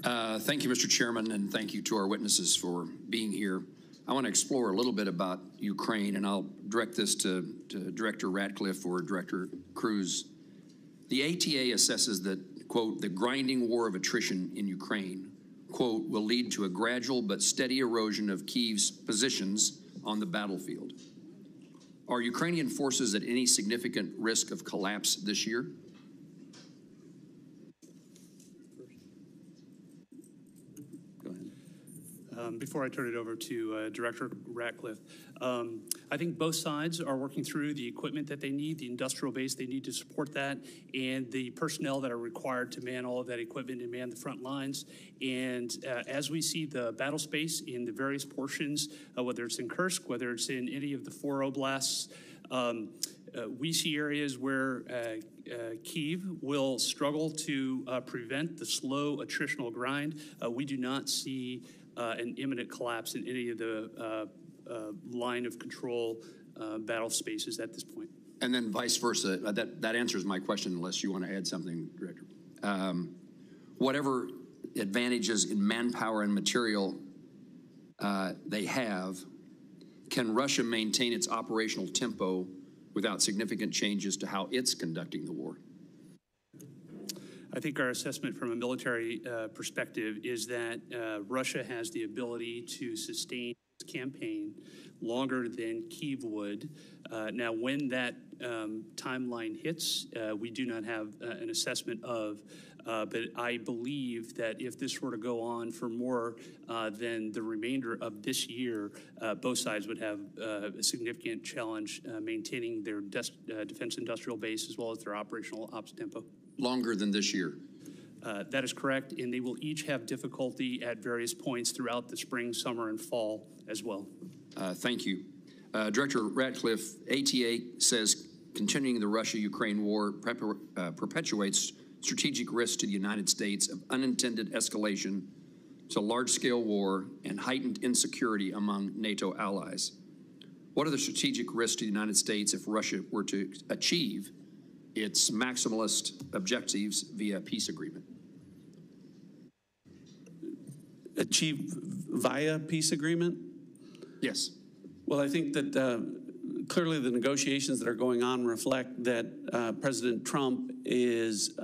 Thank you, Mr. Chairman, and thank you to our witnesses for being here. I want to explore a little bit about Ukraine, and I'll direct this to Director Ratcliffe or Director Cruz. The ATA assesses that, quote, the grinding war of attrition in Ukraine, quote, will lead to a gradual but steady erosion of Kyiv's positions on the battlefield. Are Ukrainian forces at any significant risk of collapse this year? Before I turn it over to Director Ratcliffe, I think both sides are working through the equipment that they need, the industrial base they need to support that, and the personnel that are required to man all of that equipment and man the front lines. And as we see the battle space in the various portions, whether it's in Kursk, whether it's in any of the 4 oblasts, we see areas where Kyiv will struggle to prevent the slow attritional grind. We do not see an imminent collapse in any of the line of control battle spaces at this point. And then vice versa. That answers my question, unless you want to add something, Director. Whatever advantages in manpower and material they have, can Russia maintain its operational tempo without significant changes to how it's conducting the war? I think our assessment from a military perspective is that Russia has the ability to sustain its campaign longer than Kyiv would. Now, when that timeline hits, we do not have an assessment of, but I believe that if this were to go on for more than the remainder of this year, both sides would have a significant challenge maintaining their defense industrial base as well as their operational ops tempo. Longer than this year? That is correct, and they will each have difficulty at various points throughout the spring, summer, and fall as well. Thank you. Director Ratcliffe, ATA says continuing the Russia-Ukraine war perpetuates strategic risks to the United States of unintended escalation to large-scale war and heightened insecurity among NATO allies. What are the strategic risks to the United States if Russia were to achieve its maximalist objectives via peace agreement? Achieve via peace agreement? Yes. Well, I think that clearly the negotiations that are going on reflect that President Trump is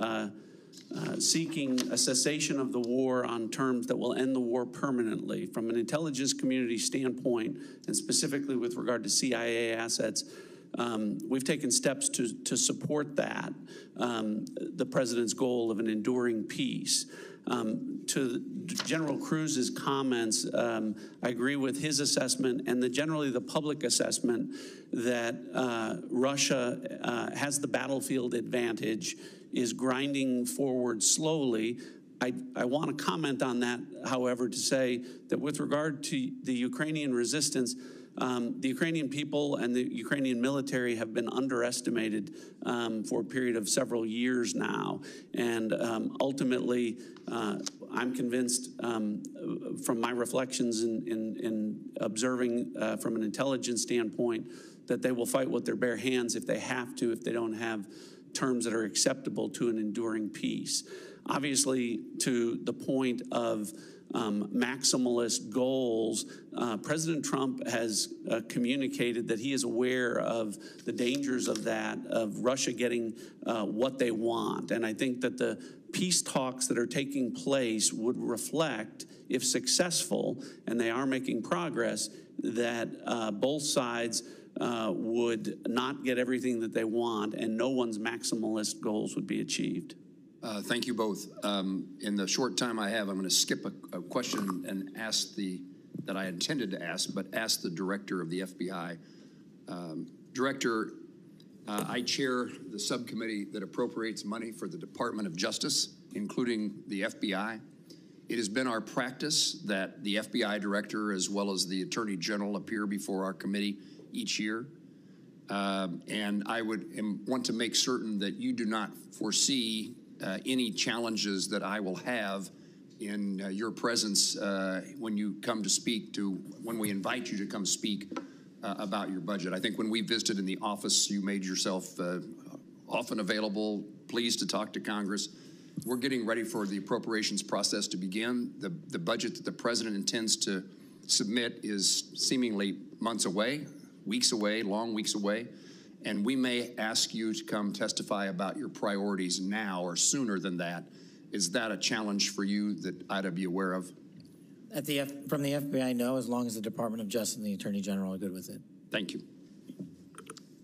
seeking a cessation of the war on terms that will end the war permanently. From an intelligence community standpoint, and specifically with regard to CIA assets, we've taken steps to support that, the president's goal of an enduring peace. To General Cruz's comments, I agree with his assessment and generally the public assessment that Russia has the battlefield advantage, is grinding forward slowly. I want to comment on that, however, to say that with regard to the Ukrainian resistance, the Ukrainian people and the Ukrainian military have been underestimated for a period of several years now. And ultimately, I'm convinced from my reflections in observing from an intelligence standpoint that they will fight with their bare hands if they have to, if they don't have terms that are acceptable to an enduring peace. Obviously, to the point of maximalist goals, President Trump has communicated that he is aware of the dangers of that, of Russia getting what they want. And I think that the peace talks that are taking place would reflect, if successful, and they are making progress, that both sides would not get everything that they want and no one's maximalist goals would be achieved. Thank you both. In the short time I have, I'm going to skip a question and ask that I intended to ask, but ask the director of the FBI. Director, I chair the subcommittee that appropriates money for the Department of Justice, including the FBI. It has been our practice that the FBI director, as well as the Attorney General, appear before our committee each year. And I want to make certain that you do not foresee any challenges that I will have in your presence when you come to speak when we invite you to come speak about your budget. I think when we visited in the office, you made yourself often available, pleased to talk to Congress. We're getting ready for the appropriations process to begin. The budget that the president intends to submit is seemingly months away, weeks away, long weeks away. And we may ask you to come testify about your priorities now or sooner than that. Is that a challenge for you that I'd be aware of? From the FBI, no, as long as the Department of Justice and the Attorney General are good with it. Thank you.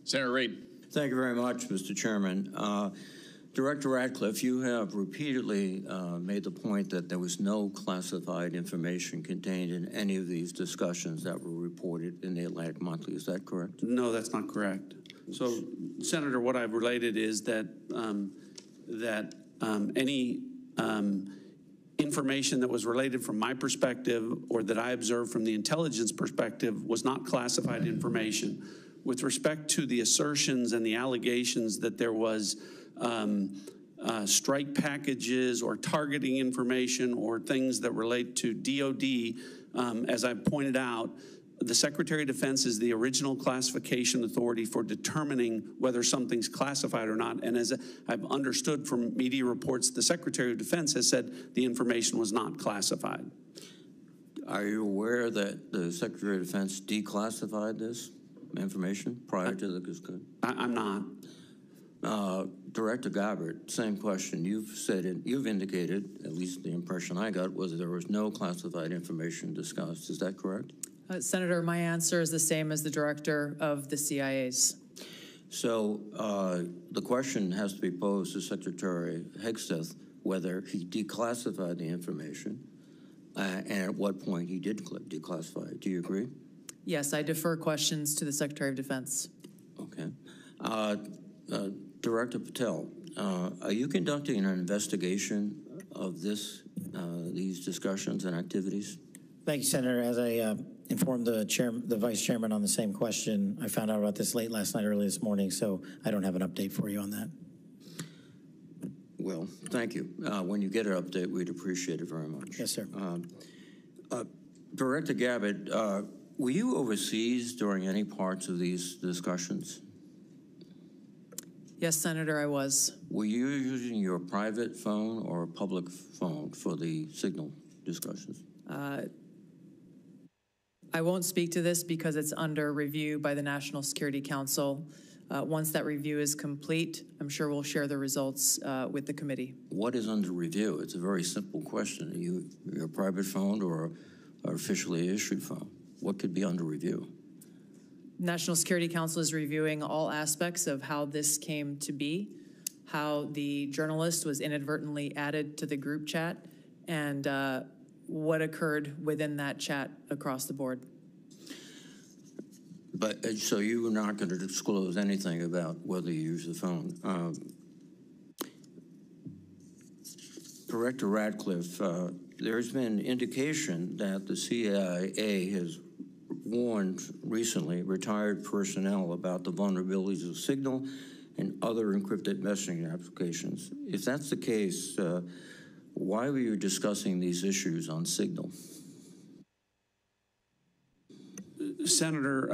Senator Reid. Thank you very much, Mr. Chairman. Director Ratcliffe, you have repeatedly made the point that there was no classified information contained in any of these discussions that were reported in the Atlantic Monthly. Is that correct? No, that's not correct. So, Senator, what I've related is that any information that was related from my perspective or that I observed from the intelligence perspective was not classified information. With respect to the assertions and the allegations that there was strike packages or targeting information or things that relate to DOD, as I pointed out, the Secretary of Defense is the original classification authority for determining whether something's classified or not. And as I've understood from media reports, the Secretary of Defense has said the information was not classified. Are you aware that the Secretary of Defense declassified this information prior to the discussion? I'm not. Director Gabbard, same question. You've indicated, at least the impression I got, was there was no classified information discussed. Is that correct? Senator, my answer is the same as the director of the CIA's. So the question has to be posed to Secretary Hegseth whether he declassified the information and at what point he did declassify it. Do you agree? Yes, I defer questions to the Secretary of Defense. Okay. Director Patel, are you conducting an investigation of these discussions and activities? Thank you, Senator. As I informed the Vice Chairman on the same question, I found out about this late last night, early this morning, so I don't have an update for you on that. Well, thank you. When you get an update, we'd appreciate it very much. Yes, sir. Director Gabbard, were you overseas during any parts of these discussions? Yes, Senator, I was. Were you using your private phone or a public phone for the signal discussions? I won't speak to this because it's under review by the National Security Council. Once that review is complete, I'm sure we'll share the results with the committee. What is under review? It's a very simple question. Are you your private phone or an officially issued phone? What could be under review? National Security Council is reviewing all aspects of how this came to be, how the journalist was inadvertently added to the group chat, and what occurred within that chat across the board. But so you were not going to disclose anything about whether you use the phone. Director Ratcliffe, there's been indication that the CIA has warned recently retired personnel about the vulnerabilities of Signal and other encrypted messaging applications. If that's the case, why were you discussing these issues on Signal? Senator,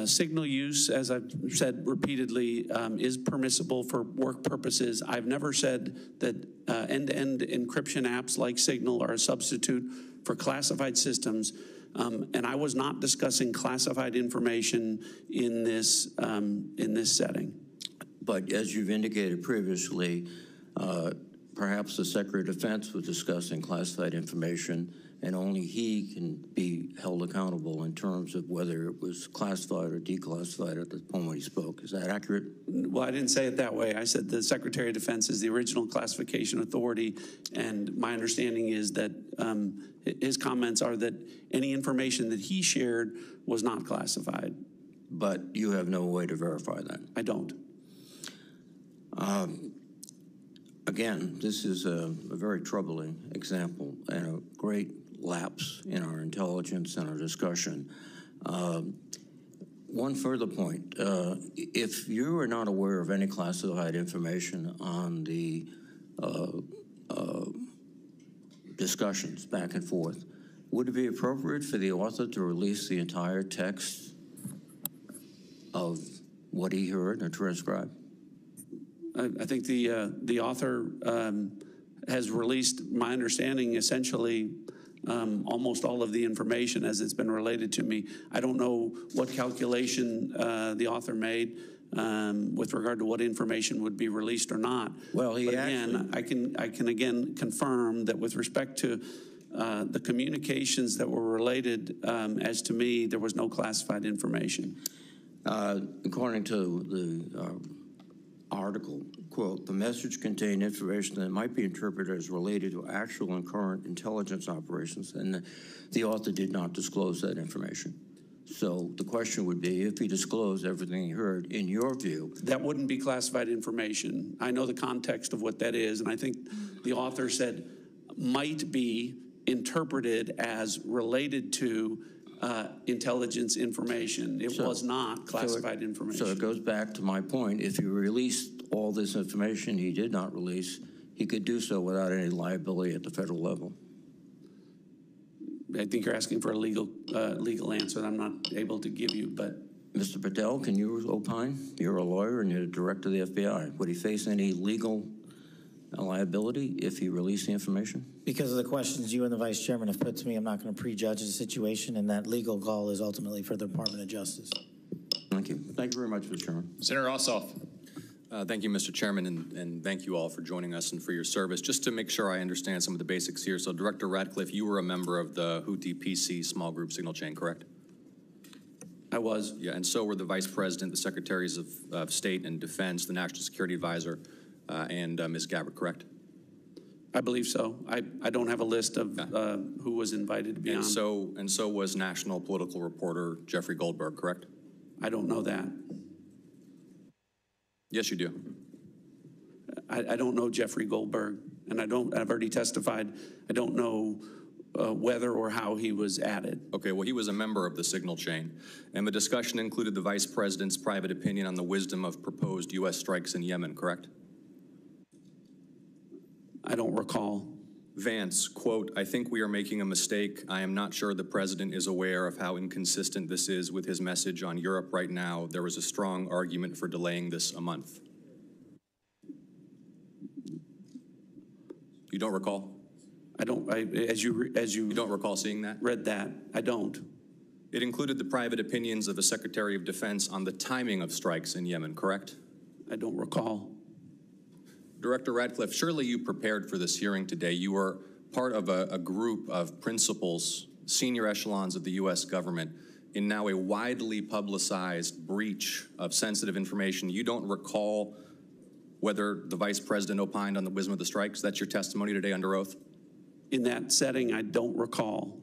Signal use, as I've said repeatedly, is permissible for work purposes. I've never said that end-to-end encryption apps like Signal are a substitute for classified systems, and I was not discussing classified information in this setting. But as you've indicated previously, perhaps the Secretary of Defense was discussing classified information, and only he can be held accountable in terms of whether it was classified or declassified at the point when he spoke. Is that accurate? Well, I didn't say it that way. I said the Secretary of Defense is the original classification authority, and my understanding is that his comments are that any information that he shared was not classified. But you have no way to verify that? I don't. Again, this is a very troubling example and a great lapse in our intelligence and our discussion. One further point, if you are not aware of any classified information on the discussions back and forth, would it be appropriate for the author to release the entire text of what he heard and transcribed? I think the author has released, my understanding, essentially almost all of the information as it's been related to me. I don't know what calculation the author made with regard to what information would be released or not. Well, but again, I can again confirm that with respect to the communications that were related, as to me, there was no classified information. According to the article, quote, the message contained information that might be interpreted as related to actual and current intelligence operations, and the author did not disclose that information. So the question would be, if he disclosed everything he heard, in your view. That wouldn't be classified information. I know the context of what that is, and I think the author said might be interpreted as related to intelligence information. It was not classified information. So it goes back to my point. If you released all this information he did not release, he could do so without any liability at the federal level. I think you're asking for a legal answer that I'm not able to give you, but. Mr. Patel, can you opine? You're a lawyer and you're the director of the FBI. Would he face any legal liability if he released the information? Because of the questions you and the Vice Chairman have put to me, I'm not going to prejudge the situation, and that legal call is ultimately for the Department of Justice. Thank you. Thank you very much, Mr. Chairman. Senator Ossoff. Thank you, Mr. Chairman, and thank you all for joining us and for your service. Just to make sure I understand some of the basics here, so Director Ratcliffe, you were a member of the Houthi PC small group signal chain, correct? I was. Yeah, and so were the Vice President, the Secretaries of State and Defense, the National Security Advisor, and Ms. Gabbard, correct? I believe so. I don't have a list of who was invited to be on. And so was national political reporter Jeffrey Goldberg, correct? I don't know that. Yes, you do. I don't know Jeffrey Goldberg, and I've already testified. I don't know whether or how he was added. Okay, well, he was a member of the signal chain, and the discussion included the Vice President's private opinion on the wisdom of proposed U.S. strikes in Yemen, correct? I don't recall. Vance, quote, I think we are making a mistake. I am not sure the president is aware of how inconsistent this is with his message on Europe right now. There was a strong argument for delaying this a month. You don't recall? I don't, as you don't recall seeing that? Read that, I don't. It included the private opinions of the Secretary of Defense on the timing of strikes in Yemen, correct? I don't recall. Director Ratcliffe, surely you prepared for this hearing today. You were part of a group of principals, senior echelons of the U.S. government, in now a widely publicized breach of sensitive information. You don't recall whether the Vice President opined on the wisdom of the strikes? That's your testimony today under oath? In that setting, I don't recall.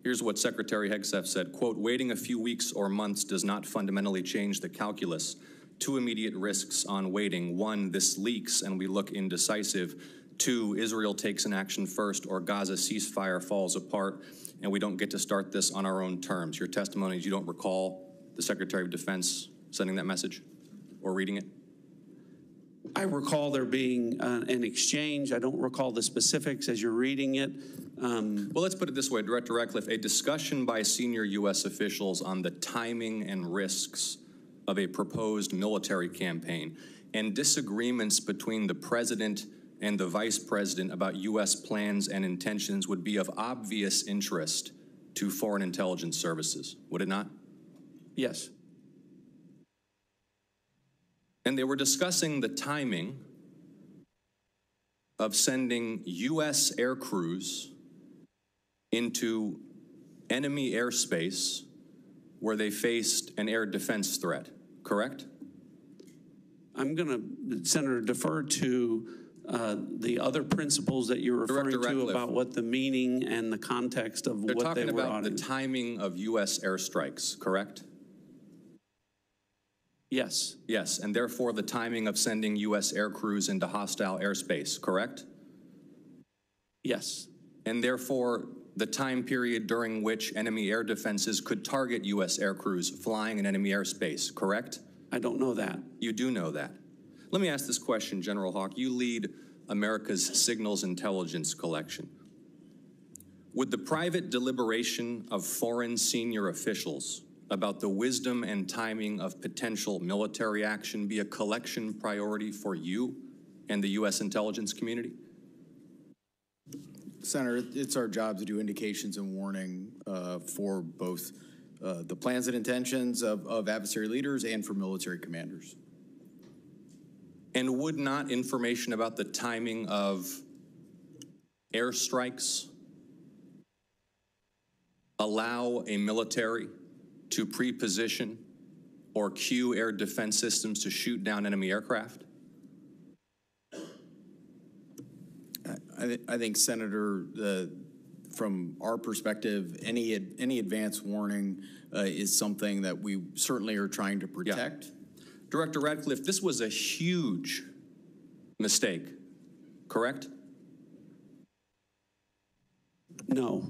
Here's what Secretary Hegseth said, quote, waiting a few weeks or months does not fundamentally change the calculus. Two immediate risks on waiting. One, this leaks and we look indecisive. Two, Israel takes an action first or Gaza ceasefire falls apart. and we don't get to start this on our own terms. Your testimony is you don't recall the Secretary of Defense sending that message or reading it? I recall there being an exchange. I don't recall the specifics as you're reading it. Well, let's put it this way, Director Ratcliffe, a discussion by senior U.S. officials on the timing and risks of a proposed military campaign and disagreements between the President and the Vice President about U.S. plans and intentions would be of obvious interest to foreign intelligence services, would it not? Yes. And they were discussing the timing of sending U.S. air crews into enemy airspace where they faced an air defense threat, correct? I'm going to, Senator, defer to the other principles that you're referring Director to Ratcliffe, about what the meaning and the context of they're what they talking were about auditing. the timing of U.S. airstrikes, correct? Yes. Yes, and therefore the timing of sending U.S. air crews into hostile airspace, correct? Yes. And therefore the time period during which enemy air defenses could target U.S. air crews flying in enemy airspace, correct? I don't know that. You do know that. Let me ask this question, General Hawk. You lead America's signals intelligence collection. Would the private deliberation of foreign senior officials about the wisdom and timing of potential military action be a collection priority for you and the U.S. intelligence community? Senator, it's our job to do indications and warning for both the plans and intentions of adversary leaders and for military commanders. And would not information about the timing of airstrikes allow a military to pre-position or cue air defense systems to shoot down enemy aircraft? I think, Senator, from our perspective, any advance warning is something that we certainly are trying to protect. Yeah. Director Ratcliffe, this was a huge mistake, correct? No.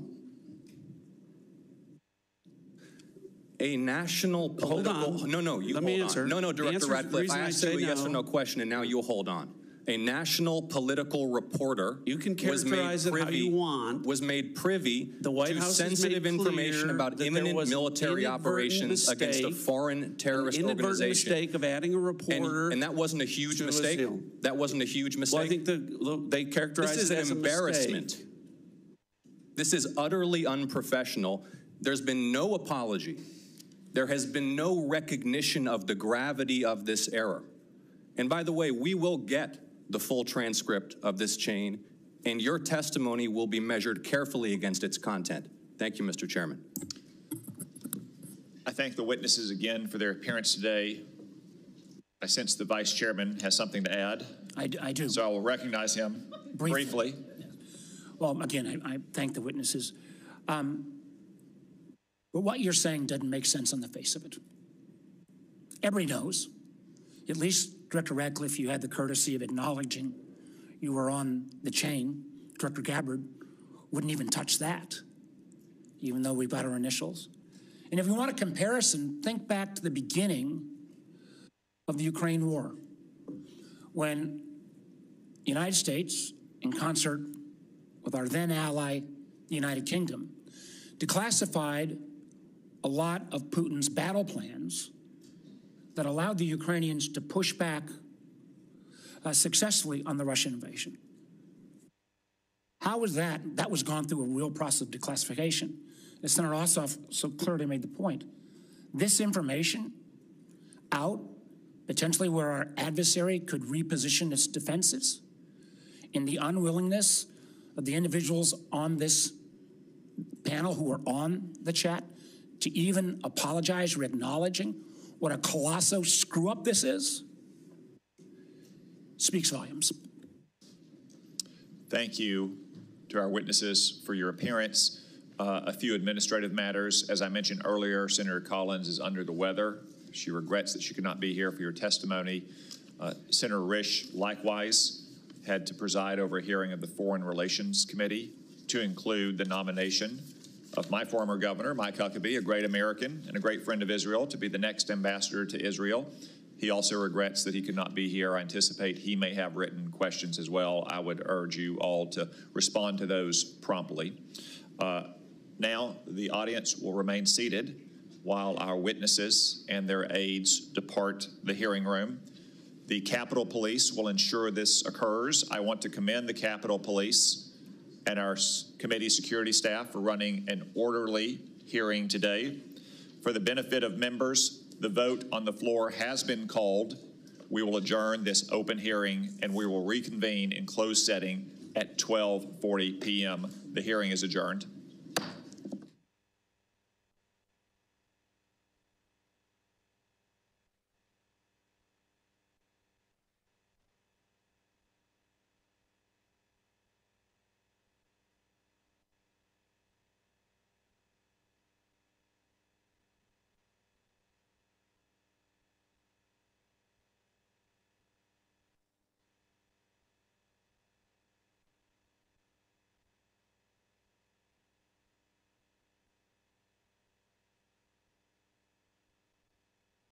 A national political... Hold on. No, you Let hold me on. answer. No, Director Ratcliffe, I asked you a yes or no question, and now you'll hold on. A national political reporter you can characterize it how you want. Was made privy the White to House sensitive information about imminent military operations against a foreign terrorist organization. Mistake of adding a reporter, and that wasn't a huge mistake. That wasn't a huge mistake. Well, I think they characterize it as an embarrassment. A mistake. This is utterly unprofessional. There's been no apology. There has been no recognition of the gravity of this error. And by the way, we will get the full transcript of this chain, and your testimony will be measured carefully against its content. Thank you, Mr. Chairman. I thank the witnesses again for their appearance today. I sense the Vice Chairman has something to add. I do. So I will recognize him briefly. Well, again, I thank the witnesses. But what you're saying doesn't make sense on the face of it. Everybody knows, at least Director Ratcliffe, you had the courtesy of acknowledging you were on the chain. Director Gabbard wouldn't even touch that, even though we've got our initials. And if you want a comparison, think back to the beginning of the Ukraine war, when the United States, in concert with our then ally, the United Kingdom, declassified a lot of Putin's battle plans that allowed the Ukrainians to push back successfully on the Russian invasion. How was that? That was gone through a real process of declassification. As Senator Ossoff so clearly made the point, this information out, potentially where our adversary could reposition its defenses, in the unwillingness of the individuals on this panel who are on the chat to even apologize for acknowledging what a colossal screw-up this is, speaks volumes. Thank you to our witnesses for your appearance. A few administrative matters. As I mentioned earlier, Senator Collins is under the weather. She regrets that she could not be here for your testimony. Senator Risch, likewise, had to preside over a hearing of the Foreign Relations Committee to include the nomination of my former governor, Mike Huckabee, a great American and a great friend of Israel, to be the next ambassador to Israel. He also regrets that he could not be here. I anticipate he may have written questions as well. I would urge you all to respond to those promptly. Now, the audience will remain seated while our witnesses and their aides depart the hearing room. The Capitol Police will ensure this occurs. I want to commend the Capitol Police and our committee security staff for running an orderly hearing today. For the benefit of members, the vote on the floor has been called. We will adjourn this open hearing and we will reconvene in closed setting at 12:40 p.m. The hearing is adjourned.